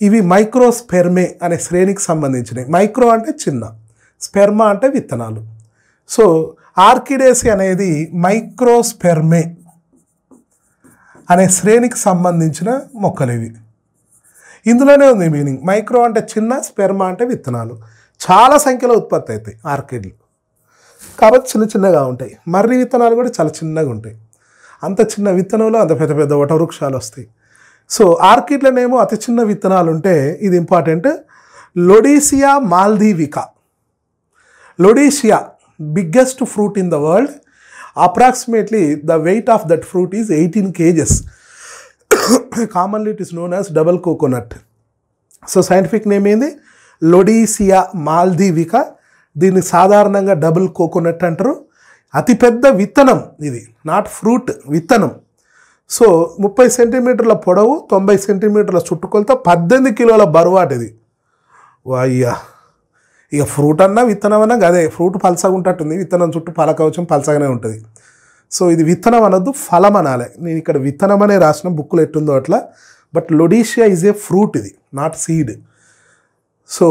ఇవి మైక్రోస్పెర్మే అనే శ్రేణికి సంబంధించినవి. మైక్రో అంటే చిన్న, స్పెర్మా అంటే విత్తనాలు. సో ఆర్కిడేసి అనేది మైక్రోస్పెర్మే అనే శ్రేణికి సంబంధించిన మొక్కలు ఇవి. ఇందులోనే ఉంది మీనింగ్. మైక్రో అంటే చిన్న, స్పెర్మా అంటే విత్తనాలు. చాలా సంఖ్యలో ఉత్పత్తి అవుతాయి ఆర్కిడ్లు కాబట్టి చిన్న చిన్నగా ఉంటాయి. మర్రి విత్తనాలు కూడా చాలా చిన్నగా ఉంటాయి. అంత చిన్న విత్తనంలో అంత పెద్ద పెద్ద వటవృక్షాలు వస్తాయి. సో ఆర్కిడ్లనేమో అతి చిన్న విత్తనాలు ఉంటే ఇది important. Lodoicea maldivica. Lodoicea biggest fruit in the world. Approximately the weight of that fruit is 18 kgs. Commonly it is known as double coconut. So scientific name ఏంది? లొడీసియా మాల్దీవికా. దీన్ని సాధారణంగా డబుల్ కోకోనట్ అంటారు. అతిపెద్ద విత్తనం ఇది, నాట్ ఫ్రూట్, విత్తనం. So 30 సెంటీమీటర్ల పొడవు, 90 సెంటీమీటర్ల చుట్టుకొలత, 18 కిలోల బరువాటు ఇది. అయ్యా, ఇక ఫ్రూట్ అన్నా విత్తనం అన్నా అదే. ఫ్రూట్ పలసగా ఉంటట్టుంది, విత్తనం చుట్టూ పలకవచం పలసగానే ఉంటుంది. సో ఇది విత్తనం అనొద్దు, ఫలం అనాలి. నేను ఇక్కడ విత్తనం అనే రాసిన బుక్కులు ఎట్టుందో అట్లా. బట్ లొడీషియా ఈజ్ ఏ ఫ్రూట్, ఇది నాట్ సీడ్. సో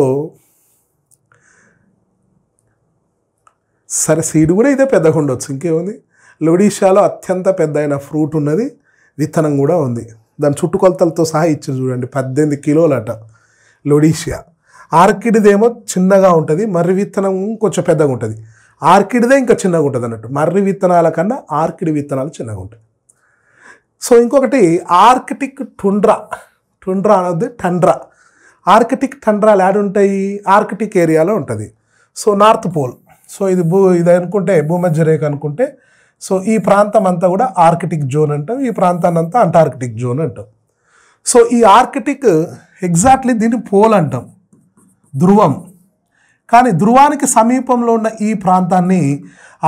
సరే, సీడ్ కూడా ఇదే పెద్దగా ఉండొచ్చు, ఇంకేముంది. లొడీషియాలో అత్యంత పెద్ద అయిన ఫ్రూట్ ఉన్నది, విత్తనం కూడా ఉంది. దాని చుట్టుకొలతలతో సహా ఇచ్చి చూడండి, 18 కిలోలట లొడీషియా. ఆర్కిడ్దేమో చిన్నగా ఉంటుంది, మర్రి విత్తనం కొంచెం పెద్దగా ఉంటుంది. ఆర్కిడ్దే ఇంకా చిన్నగా ఉంటుంది అన్నట్టు. మర్రి విత్తనాల కన్నా ఆర్కిడ్ విత్తనాలు చిన్నగా ఉంటాయి. సో ఇంకొకటి ఆర్కిటిక్ టుండ్రా. టుండ్రా అనేది టండ్రా. ఆర్కిటిక్ టండ్రాలు యాడ్ ఉంటాయి, ఆర్కిటిక్ ఏరియాలో ఉంటుంది. So north pole. సో ఇది ఇది అనుకుంటే భూమధ్య రేఖ అనుకుంటే సో ఈ ప్రాంతం అంతా కూడా ఆర్కిటిక్ జోన్ అంటాం, ఈ ప్రాంతాన్ని అంతా అంటార్కిటిక్ జోన్ అంటాం. సో ఈ ఆర్కిటిక్ ఎగ్జాక్ట్లీ దీన్ని పోల్ అంటాం, ధ్రువం. కానీ ధ్రువానికి సమీపంలో ఉన్న ఈ ప్రాంతాన్ని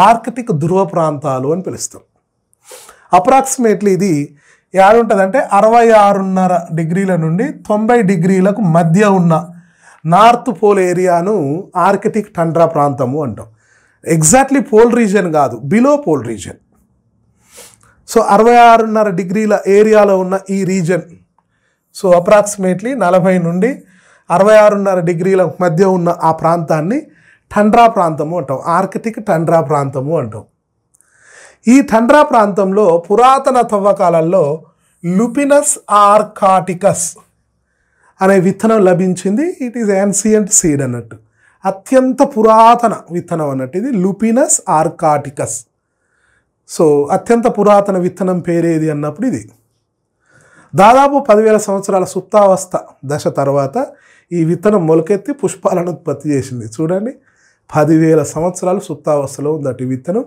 ఆర్కిటిక్ ధ్రువ ప్రాంతాలు అని పిలుస్తాం. అప్రాక్సిమేట్లీ ఇది ఏడుంటుందంటే 66.5 డిగ్రీల నుండి 90 డిగ్రీలకు మధ్య ఉన్న నార్త్ పోల్ ఏరియాను ఆర్కిటిక్ టండ్రా ప్రాంతము అంటాం. ఎగ్జాక్ట్లీ పోల్ రీజియన్ కాదు, బిలో పోల్ రీజియన్. సో 66.5 డిగ్రీల ఏరియాలో ఉన్న ఈ రీజన్, సో అప్రాక్సిమేట్లీ 40 నుండి 66.5 డిగ్రీల మధ్య ఉన్న ఆ ప్రాంతాన్ని టండ్రా ప్రాంతము అంటాం, ఆర్కిటిక్ టండ్రా ప్రాంతము అంటాం. ఈ టండ్రా ప్రాంతంలో పురాతన తవ్వకాలలో లుపినస్ ఆర్కాటికస్ అనే విత్తనం లభించింది. ఇట్ ఈజ్ యాన్సియంట్ సీడ్ అన్నట్టు, అత్యంత పురాతన విత్తనం అన్నట్టు ఇది లుపినస్ ఆర్కాటికస్. సో అత్యంత పురాతన విత్తనం పేరేది అన్నప్పుడు ఇది. దాదాపు 10,000 సంవత్సరాల సుప్తావస్థ దశ తర్వాత ఈ విత్తనం మొలకెత్తి పుష్పాలను ఉత్పత్తి చేసింది. చూడండి, 10,000 సంవత్సరాలు సుప్తావస్థలో ఉందట ఈ విత్తనం.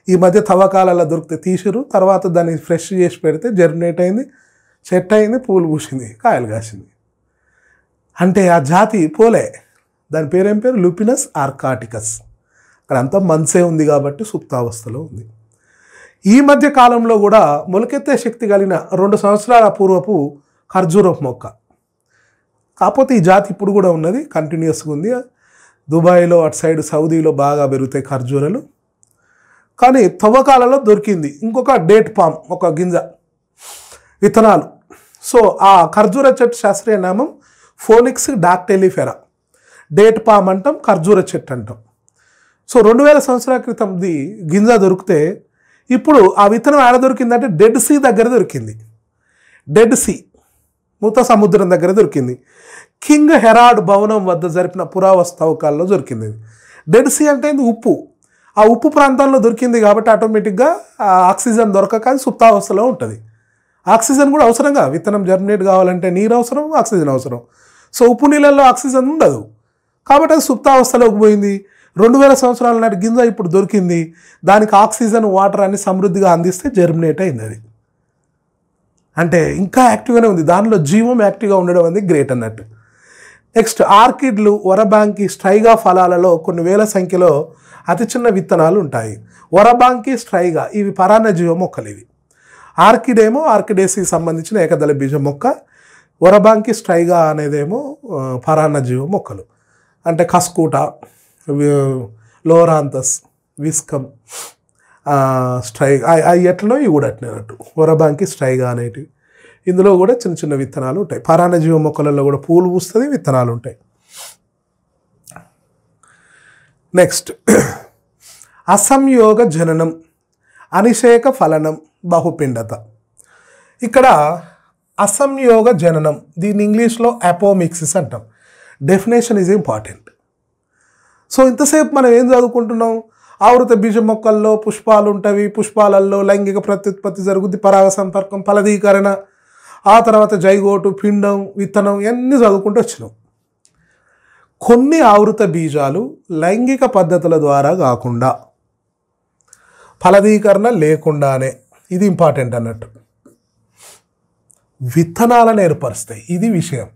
ఈ మధ్య తవ్వకాలలో దొరికితే తీసిరు, తర్వాత దాన్ని ఫ్రెష్ చేసి పెడితే జర్మినేట్ అయింది, చెట్టు అయింది, పూలు పూసింది, కాయలు కాసింది. అంటే ఆ జాతి పోలే, దాని పేరేం పేరు లుపినస్ ఆర్కాటికస్. అక్కడ అంతా మంచే ఉంది కాబట్టి సుప్తావస్థలో ఉంది. ఈ మధ్య కాలంలో కూడా మొలకెత్తే శక్తి కలిగిన 2 సంవత్సరాల పూర్వపు ఖర్జూరపు మొక్క. కాకపోతే ఈ జాతి ఇప్పుడు కూడా ఉన్నది, కంటిన్యూస్గా ఉంది. దుబాయ్లో అటు సైడ్ సౌదీలో బాగా పెరుగుతాయి ఖర్జూరలు. కానీ తవ్వకాలలో దొరికింది ఇంకొక డేట్ పామ్, ఒక గింజ విత్తనాలు. సో ఆ ఖర్జూర చెట్టు శాస్త్రీయ నామం ఫోనిక్స్ డాక్టెలిఫెరా. డేట్ పామ్ అంటాం, ఖర్జూర చెట్టు అంటాం. సో 2000 సంవత్సరాల క్రితంది గింజ దొరికితే ఇప్పుడు ఆ విత్తనం ఆడ దొరికిందంటే డెడ్ సీ దగ్గర దొరికింది. డెడ్ సీ, మూత సముద్రం దగ్గర దొరికింది. కింగ్ హెరాడ్ భవనం వద్ద జరిపిన పురావస్తు తవ్వకాల్లో దొరికింది. డెడ్ సీ అంటే ఉప్పు, ఆ ఉప్పు ప్రాంతాల్లో దొరికింది కాబట్టి ఆటోమేటిక్గా ఆక్సిజన్ దొరకక అది సుప్తావస్థలో ఉంటుంది. ఆక్సిజన్ కూడా అవసరంగా, విత్తనం జర్మినేట్ కావాలంటే నీరు అవసరం, ఆక్సిజన్ అవసరం. సో ఉప్పు నీళ్ళల్లో ఆక్సిజన్ ఉండదు కాబట్టి అది సుప్తావస్థలోకి పోయింది. 2000 సంవత్సరాల నాటి గింజ ఇప్పుడు దొరికింది, దానికి ఆక్సిజన్ వాటర్ అన్ని సమృద్ధిగా అందిస్తే జర్మినేట్ అయింది అది. అంటే ఇంకా యాక్టివ్గానే ఉంది, దానిలో జీవం యాక్టివ్గా ఉండడం అనేది గ్రేట్ అన్నట్టు. నెక్స్ట్ ఆర్కిడ్లు, వరబాంకి, స్ట్రైగా ఫలాలలో కొన్ని వేల సంఖ్యలో అతి చిన్న విత్తనాలు ఉంటాయి. వరబాంకి, స్ట్రైగా ఇవి పరాన్నజీవ మొక్కలు. ఇవి ఆర్కిడ్ ఏమో ఆర్కిడేసికి సంబంధించిన ఏకదళ బీజ మొక్క, వరబాంకి, స్ట్రైగా అనేదేమో పరాన్నజీవ మొక్కలు. అంటే కస్కూటా, లోరాంతస్, విస్కమ్, స్ట్రైగా అవి ఎట్లనో ఇవి కూడా అట్టినట్టు వరబాంకి, స్ట్రైగా అనేటివి. ఇందులో కూడా చిన్న చిన్న విత్తనాలు ఉంటాయి. పరాన్నజీవ మొక్కలలో కూడా పూలు పూస్తుంది, విత్తనాలు ఉంటాయి. నెక్స్ట్ అసంయోగ జననం, అనిషేక ఫలనం, బహుపిండత. ఇక్కడ అసంయోగ జననం, దీన్ని ఇంగ్లీష్లో అపోమిక్సిస్ అంటాం. Definition is important. సో ఇంతసేపు మనం ఏం చదువుకుంటున్నాం, ఆవృత బీజ మొక్కల్లో పుష్పాలు ఉంటవి, పుష్పాలలో లైంగిక ప్రత్యుత్పత్తి జరుగుద్ది, పరాగ సంపర్కం, ఫలదీకరణ, ఆ తర్వాత జైగోటు, పిండం, విత్తనం ఇవన్నీ చదువుకుంటూ వచ్చినాం. కొన్ని ఆవృత బీజాలు లైంగిక పద్ధతుల ద్వారా కాకుండా ఫలదీకరణ లేకుండానే, ఇది ఇంపార్టెంట్ అన్నట్టు, విత్తనాలను ఏర్పరుస్తాయి. ఇది విషయం.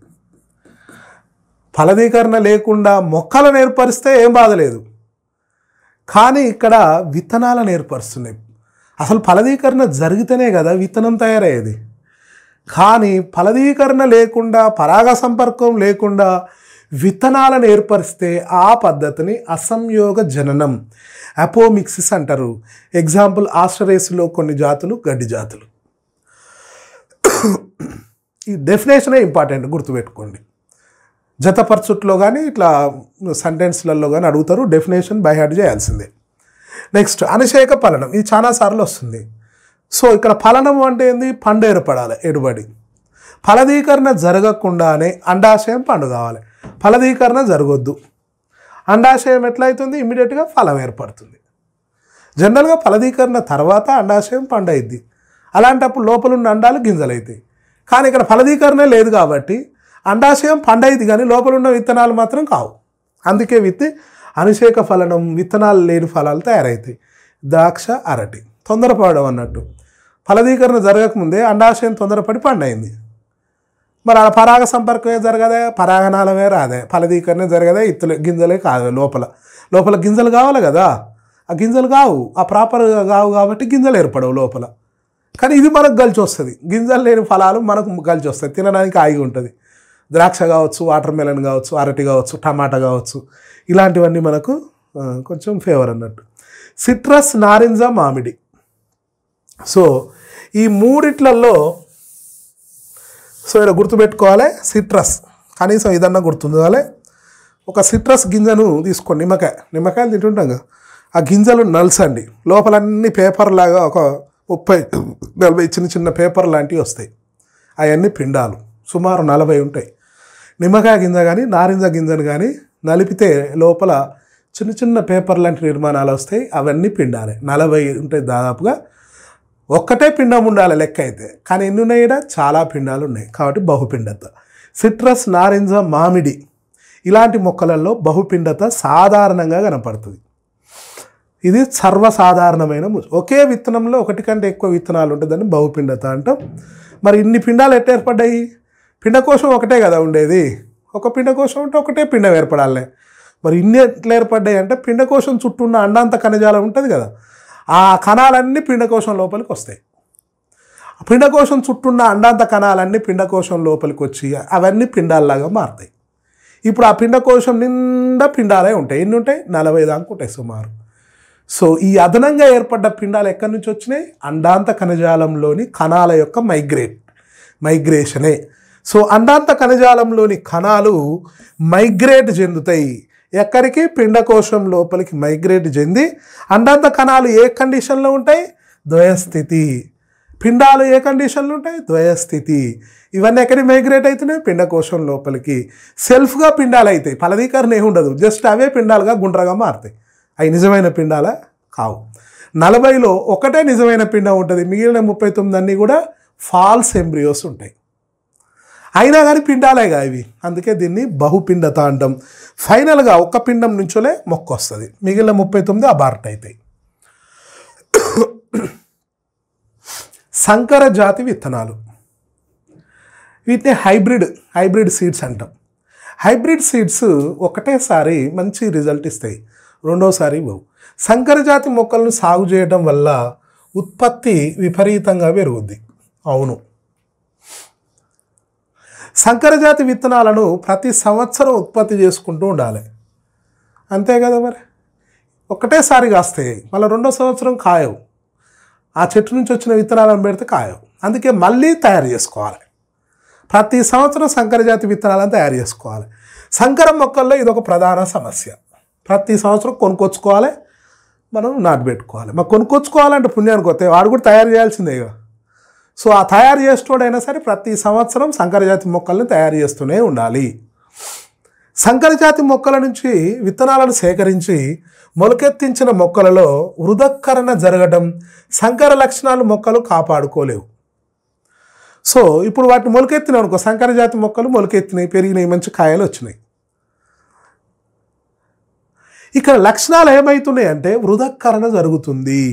ఫలదీకరణ లేకుండా మొక్కలను ఏర్పరిస్తే ఏం బాధలేదు, కానీ ఇక్కడ విత్తనాలను ఏర్పరుస్తున్నాయి. అసలు ఫలదీకరణ జరిగితేనే కదా విత్తనం తయారయ్యేది. కానీ ఫలదీకరణ లేకుండా, పరాగ సంపర్కం లేకుండా విత్తనాలను ఏర్పరిస్తే ఆ పద్ధతిని అసంయోగ జననం, అపోమిక్సిస్ అంటారు. ఎగ్జాంపుల్ ఆస్ట్రరేస్లో కొన్ని జాతులు, గడ్డి జాతులు. ఈ డెఫినేషనే ఇంపార్టెంట్, గుర్తుపెట్టుకోండి. జతపరచుట్లో కానీ ఇట్లా సెంటెన్స్లలో కానీ అడుగుతారు, డెఫినేషన్ బై హార్ట్ చేయాల్సిందే. నెక్స్ట్ అనిషేక ఫలనం, ఇది చాలాసార్లు వస్తుంది. సో ఇక్కడ ఫలనం అంటే ఏంది, పండు ఏర్పడాలి, ఎడుబడి. ఫలదీకరణ జరగకుండానే అండాశయం పండు కావాలి, ఫలదీకరణ జరగొద్దు. అండాశయం ఎట్లయితుంది, ఇమ్మీడియట్గా ఫలం ఏర్పడుతుంది. జనరల్గా ఫలదీకరణ తర్వాత అండాశయం పండు అయింది, అలాంటప్పుడు లోపల ఉన్న అండాలు గింజలు అవుతాయి. కానీ ఇక్కడ ఫలదీకరణ లేదు కాబట్టి అండాశయం పండైంది కానీ లోపల ఉన్న విత్తనాలు మాత్రం కావు. అందుకే అనిషేక ఫలనం, విత్తనాలు లేని ఫలాలు తయారవుతాయి. ద్రాక్ష, అరటి తొందరపడడం అన్నట్టు. ఫలదీకరణ జరగకముందే అండాశయం తొందరపడి పండైంది. మరి ఆ పరాగ సంపర్కమే జరగదే, పరాగనాళమే రాదే, ఫలదీకరణ జరగదే, ఇత్తులు గింజలే కాదు, లోపల గింజలు కావాలి కదా, ఆ గింజలు కావు, ఆ ప్రాపర్గా కావు కాబట్టి గింజలు ఏర్పడవు లోపల. కానీ ఇది మనకు కలిసి వస్తుంది. గింజలు లేని ఫలాలు మనకు కలిసి వస్తాయి, తినడానికి ఆగి ఉంటుంది. ద్రాక్ష కావచ్చు, వాటర్ మెలన్ కావచ్చు, అరటి కావచ్చు, టమాటా కావచ్చు, ఇలాంటివన్నీ మనకు కొంచెం ఫేవర్ అన్నట్టు. సిట్రస్, నారింజ, మామిడి. సో ఈ మూడిట్లలో ఇలా గుర్తుపెట్టుకోవాలి. సిట్రస్ కనీసం ఇదన్నా గుర్తుండాలి. ఒక సిట్రస్ గింజను తీసుకోండి, నిమ్మకాయలు తింటుంటాం కదా, ఆ గింజలు నల్సండి, లోపలన్నీ పేపర్ లాగా ఒక 30-40 చిన్న చిన్న పేపర్ లాంటివి వస్తాయి. అవన్నీ పిండాలు, సుమారు 40 ఉంటాయి. నిమ్మకాయ గింజ కానీ నారింజ గింజను కానీ నలిపితే లోపల చిన్న చిన్న పేపర్ లాంటి నిర్మాణాలు వస్తాయి, అవన్నీ పిండాలి. 40 ఉంటాయి దాదాపుగా. ఒక్కటే పిండం ఉండాలి లెక్క అయితే, కానీ ఎన్ని ఉన్నాయి? చాలా పిండాలు ఉన్నాయి కాబట్టి బహుపిండత. సిట్రస్, నారింజ, మామిడి ఇలాంటి మొక్కలలో బహుపిండత సాధారణంగా కనపడుతుంది. ఇది సర్వసాధారణమైన ఒకే విత్తనంలో ఒకటి కంటే ఎక్కువ విత్తనాలు ఉంటుందని బహుపిండత అంటాం. మరి ఇన్ని పిండాలు ఎట్లా ఏర్పడ్డాయి? పిండకోశం ఒకటే కదా ఉండేది, ఒక పిండకోశం ఉంటే ఒకటే పిండం ఏర్పడాలి. మరి ఇన్ని ఎట్లా ఏర్పడ్డాయి అంటే పిండకోశం చుట్టూ ఉన్న అండాంత కణజాలం ఉంటుంది కదా, ఆ కణాలన్నీ పిండకోశం లోపలికి వస్తాయి. పిండకోశం చుట్టూ ఉన్న అండాంత కణాలన్నీ పిండకోశం లోపలికి వచ్చి అవన్నీ పిండాల్లాగా మారుతాయి. ఇప్పుడు ఆ పిండకోశం నిండా పిండాలే ఉంటాయి. ఎన్ని ఉంటాయి? 40 దాకా ఉంటాయి సుమారు. సో ఈ అదనంగా ఏర్పడ్డ పిండాలు ఎక్కడి నుంచి వచ్చినాయి? అండాంత కణజాలంలోని కణాల యొక్క మైగ్రేషనే. సో అండాంత కణజాలంలోని కణాలు మైగ్రేట్ చెందుతాయి. ఎక్కడికి? పిండకోశం లోపలికి మైగ్రేట్ చెంది అండాంత కణాలు ఏ కండిషన్లో ఉంటాయి? ద్వయస్థితి. పిండాలు ఏ కండిషన్లో ఉంటాయి? ద్వయస్థితి. ఇవన్నీ ఎక్కడికి మైగ్రేట్ అవుతున్నాయి? పిండకోశం లోపలికి. సెల్ఫ్గా పిండాలు అవుతాయి, ఫలదీకరణ ఏమి ఉండదు, జస్ట్ అవే పిండాలుగా గుండ్రగా మారుతాయి. అవి నిజమైన పిండాల కావు. 40లో ఒకటే నిజమైన పిండం ఉంటుంది, మిగిలిన 39 అన్నీ కూడా ఫాల్స్ ఎంబ్రియోస్ ఉంటాయి. అయినా కానీ పిండాలేగా ఇవి, అందుకే దీన్ని బహుపిండత అంటాం. ఫైనల్గా ఒక్క పిండం నుంచోలే మొక్క వస్తుంది, మిగిలిన 39 అబార్ట్ అవుతాయి. సంకర జాతి విత్తనాలు, వీటిని హైబ్రిడ్ సీడ్స్ అంటాం. హైబ్రిడ్ సీడ్స్ ఒకటేసారి మంచి రిజల్ట్ ఇస్తాయి, రెండోసారి ఇవ్వవు. సంకర జాతి మొక్కలను సాగు చేయడం వల్ల ఉత్పత్తి విపరీతంగా పెరుగుద్ది. అవును, సంకర జాతి విత్తనాలను ప్రతి సంవత్సరం ఉత్పత్తి చేసుకుంటూ ఉండాలి, అంతే కదా. మరి ఒకటేసారి కాస్తాయి, మళ్ళీ రెండో సంవత్సరం కాయవు. ఆ చెట్టు నుంచి వచ్చిన విత్తనాలను పెడితే కాయవు, అందుకే మళ్ళీ తయారు చేసుకోవాలి. ప్రతి సంవత్సరం సంకర జాతి విత్తనాలను తయారు చేసుకోవాలి. సంకర మొక్కల్లో ఇది ఒక ప్రధాన సమస్య. ప్రతి సంవత్సరం కొనుక్కొచ్చుకోవాలి, మనం నాటుపెట్టుకోవాలి. మరి కొనుక్కొచ్చుకోవాలంటే పుణ్యానికి వస్తాయి, వాడు కూడా తయారు చేయాల్సిందేగా. సో ఆ తయారు చేసేటోడైనా సరే ప్రతి సంవత్సరం సంకర జాతి మొక్కల్ని తయారు చేస్తూనే ఉండాలి. సంకర జాతి మొక్కల నుంచి విత్తనాలను సేకరించి మొలకెత్తించిన మొక్కలలో వృధక్కరణ జరగడం, సంకర లక్షణాలు మొక్కలు కాపాడుకోలేవు. సో ఇప్పుడు వాటిని మొలకెత్తినాయి అనుకో, సంకర జాతి మొక్కలు మొలకెత్తినాయి, పెరిగినాయి, మంచి కాయలు వచ్చినాయి. ఇక్కడ లక్షణాలు ఏమవుతున్నాయి అంటే వృధక్కరణ జరుగుతుంది.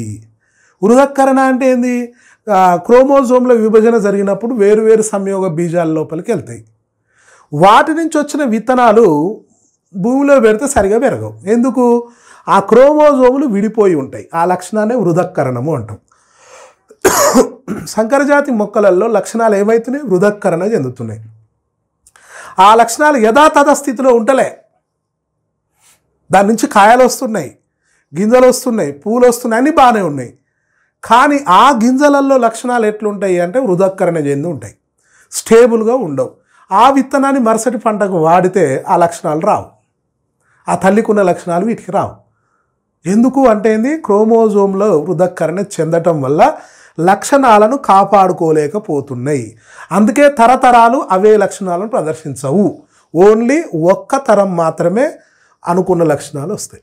వృధక్కరణ అంటే ఏంది? క్రోమోజోమ్ల విభజన జరిగినప్పుడు వేరువేరు సంయోగ బీజాల లోపలికి వెళ్తాయి. వాటి నుంచి వచ్చిన విత్తనాలు భూమిలో పెడితే సరిగా పెరగవు. ఎందుకు? ఆ క్రోమోజోములు విడిపోయి ఉంటాయి. ఆ లక్షణాన్ని వృధక్కరణము అంటాం. సంకరజాతి మొక్కలలో లక్షణాలు ఏమవుతున్నాయి? వృధక్కరణ చెందుతున్నాయి. ఆ లక్షణాలు యథాతథ స్థితిలో ఉంటలే, దాని నుంచి కాయలు వస్తున్నాయి, గింజలు వస్తున్నాయి, పూలు వస్తున్నాయి, అన్నీ బాగానే ఉన్నాయి. కానీ ఆ గింజలలో లక్షణాలు ఎట్లుంటాయి అంటే వృధక్కరణ చెంది ఉంటాయి, స్టేబుల్గా ఉండవు. ఆ విత్తనాన్ని మరుసటి పంటకు వాడితే ఆ లక్షణాలు రావు, ఆ తల్లికున్న లక్షణాలు వీటికి రావు. ఎందుకు అంటే ఏంది? క్రోమోజోమ్లో వృధక్కరణ చెందటం వల్ల లక్షణాలను కాపాడుకోలేకపోతున్నాయి. అందుకే తరతరాలు అవే లక్షణాలను ప్రదర్శించవు. ఓన్లీ ఒక్క తరం మాత్రమే అనుకున్న లక్షణాలు వస్తాయి.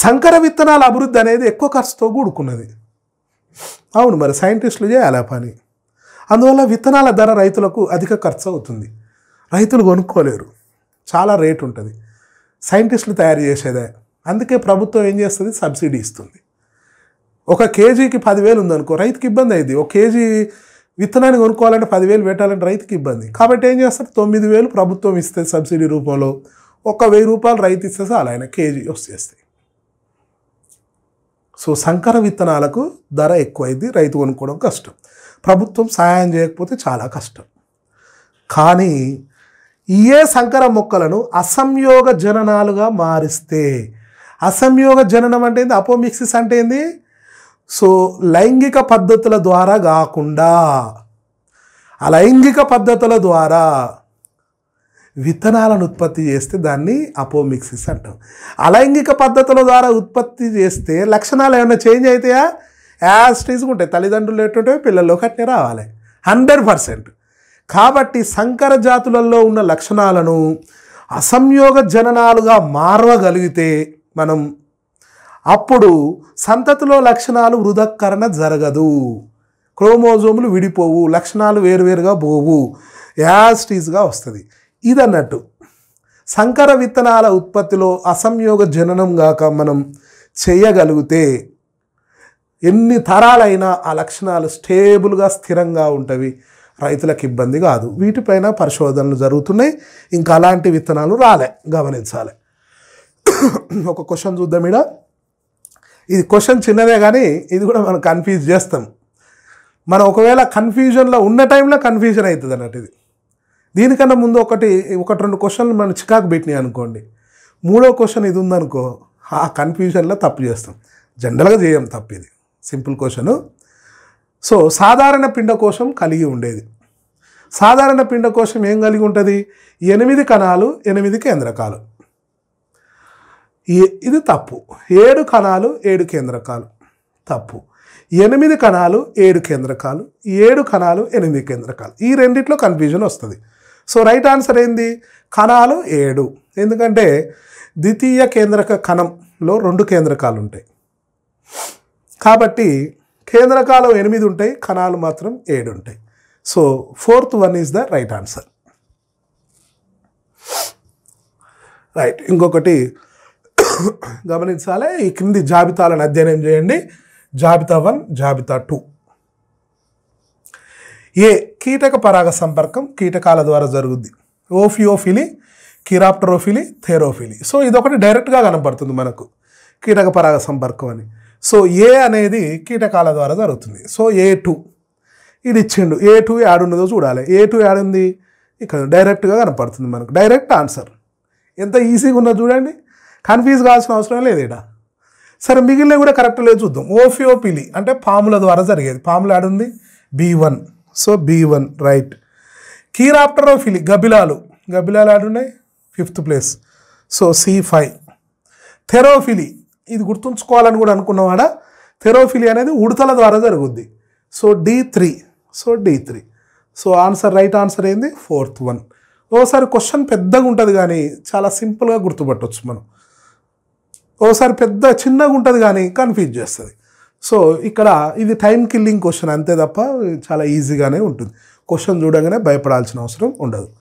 సంకర విత్తనాల అభివృద్ధి అనేది ఎక్కువ ఖర్చుతో కూడుకున్నది. అవును, మరి సైంటిస్టులు చేయాలి ఆ పని. అందువల్ల విత్తనాల ధర రైతులకు అధిక ఖర్చు అవుతుంది, రైతులు కొనుక్కోలేరు, చాలా రేటు ఉంటుంది. సైంటిస్టులు తయారు చేసేదే. అందుకే ప్రభుత్వం ఏం చేస్తుంది? సబ్సిడీ ఇస్తుంది. ఒక కేజీకి 10,000 ఉందనుకో, రైతుకి ఇబ్బంది అయింది. ఒక కేజీ విత్తనాన్ని కొనుక్కోవాలంటే 10,000 పెట్టాలంటే రైతుకి ఇబ్బంది. కాబట్టి ఏం చేస్తారు, 9,000 ప్రభుత్వం ఇస్తే సబ్సిడీ రూపంలో, ఒక 1,000 రూపాయలు రైతు ఇస్తే చాలు, ఆయన కేజీ వచ్చేస్తాయి. సో సంకర విత్తనాలకు ధర ఎక్కువైంది, రైతు కొనుక్కోవడం కష్టం. ప్రభుత్వం సహాయం చేయకపోతే చాలా కష్టం. కానీ ఏ సంకర మొక్కలను అసంయోగ జననాలుగా మారిస్తే, అసంయోగ జననం అంటే ఏంది, అపోమిక్సిస్ అంటే ఏంది, సో లైంగిక పద్ధతుల ద్వారా కాకుండా అలైంగిక పద్ధతుల ద్వారా విత్తనాలను ఉత్పత్తి చేస్తే దాన్ని అపోమిక్సిస్ అంటాం. అలైంగిక పద్ధతుల ద్వారా ఉత్పత్తి చేస్తే లక్షణాలు ఏమైనా చేంజ్ అవుతాయా, యాజ్ టీజ్గా ఉంటాయి. తల్లిదండ్రులు ఎట్టుంటే పిల్లల్లో కట్నే రావాలి 100%. కాబట్టి సంకర జాతులలో ఉన్న లక్షణాలను అసంయోగ జననాలుగా మారగలిగితే మనం, అప్పుడు సంతతిలో లక్షణాలు వృధక్కరణ జరగదు, క్రోమోజోములు విడిపోవు, లక్షణాలు వేరువేరుగా పోవు, యాజ్ టీజ్గా వస్తుంది. ఇదన్నట్టు సంకర విత్తనాల ఉత్పత్తిలో అసంయోగ జననం గాక మనం చేయగలిగితే ఎన్ని తరాలైనా ఆ లక్షణాలు స్టేబుల్గా స్థిరంగా ఉంటవి, రైతులకు ఇబ్బంది కాదు. వీటిపైన పరిశోధనలు జరుగుతున్నాయి. ఇంకా అలాంటి విత్తనాలు రాలే, గమనించాలి. ఒక క్వశ్చన్ చూద్దాం. ఇది క్వశ్చన్ చిన్నదే కానీ ఇది కూడా మనం కన్ఫ్యూజ్ చేస్తాం. మనం ఒకవేళ కన్ఫ్యూజన్లో ఉన్న టైంలో కన్ఫ్యూజన్ అవుతుంది అన్నట్టు. ఇది దీనికన్నా ముందు ఒకటి 2 క్వశ్చన్లు మనం చికాకు పెట్టినాయి అనుకోండి, 3వ క్వశ్చన్ ఇది ఉందనుకో, ఆ కన్ఫ్యూజన్లో తప్పు చేస్తాం. జనరల్గా చేయం తప్పు, ఇది సింపుల్ క్వశ్చను. సో సాధారణ పిండకోశం కలిగి ఉండేది. సాధారణ పిండకోశం ఏం కలిగి ఉంటుంది, 8 కణాలు 8 కేంద్రకాలు. ఇది తప్పు. 7 కణాలు 7 కేంద్రకాలు తప్పు. 8 కణాలు 7 కేంద్రకాలు, 7 కణాలు 8 కేంద్రకాలు. ఈ రెండిట్లో కన్ఫ్యూజన్ వస్తుంది. సో రైట్ ఆన్సర్ ఏంది, కణాలు 7. ఎందుకంటే ద్వితీయ కేంద్రక కణంలో 2 కేంద్రకాలు ఉంటాయి. కాబట్టి కేంద్రకాలు 8 ఉంటాయి, కణాలు మాత్రం 7 ఉంటాయి. So 4th one is the right answer. Right. ఇంకొకటి గమనించాలి, ఈ క్రింది జాబితాలను అధ్యయనం చేయండి. జాబితా 1, జాబితా 2. ఏ కీటక పరాగ సంపర్కం కీటకాల ద్వారా జరుగుద్ది, ఓఫియోఫిలి, కిరాప్టరోఫిలి, థెరోఫిలి. సో ఇదొకటి డైరెక్ట్గా కనపడుతుంది మనకు కీటక పరాగ సంపర్కం అని. సో ఏ అనేది కీటకాల ద్వారా జరుగుతుంది. సో A2 ఇది ఇచ్చిండు. A2 యాడున్నదో చూడాలి. A2 యాడుంది, ఇక్కడ డైరెక్ట్గా కనపడుతుంది మనకు. Direct answer. ఎంత ఈజీగా ఉన్నదో చూడండి, కన్ఫ్యూజ్ కావాల్సిన అవసరం లేదు ఇక్కడ. సరే మిగిలిన కూడా కరెక్ట్ లేదు చూద్దాం. ఓఫియోపిలి అంటే పాముల ద్వారా జరిగేది. పాములు ఆడుంది B1. So B1 right. Chiropterophily గబ్బిలాలు ఆడున్నాయి 5th place. So C5. Therophily ఇది గుర్తుంచుకోవాలని కూడా అనుకున్నవాడా, థెరోఫిలి అనేది ఉడతల ద్వారా జరుగుద్ది. So D3. So D3. So answer right answer ఏంది 4th one. ఓసారి క్వశ్చన్ పెద్దగా ఉంటుంది కానీ చాలా సింపుల్గా గుర్తుపట్టవచ్చు మనం. ఓసారి చిన్నగా ఉంటుంది కానీ కన్ఫ్యూజ్ చేస్తుంది. సో ఇక్కడ ఇది టైం కిల్లింగ్ క్వశ్చన్ అంతే తప్ప చాలా ఈజీగానే ఉంటుంది. క్వశ్చన్ చూడగానే భయపడాల్సిన అవసరం ఉండదు.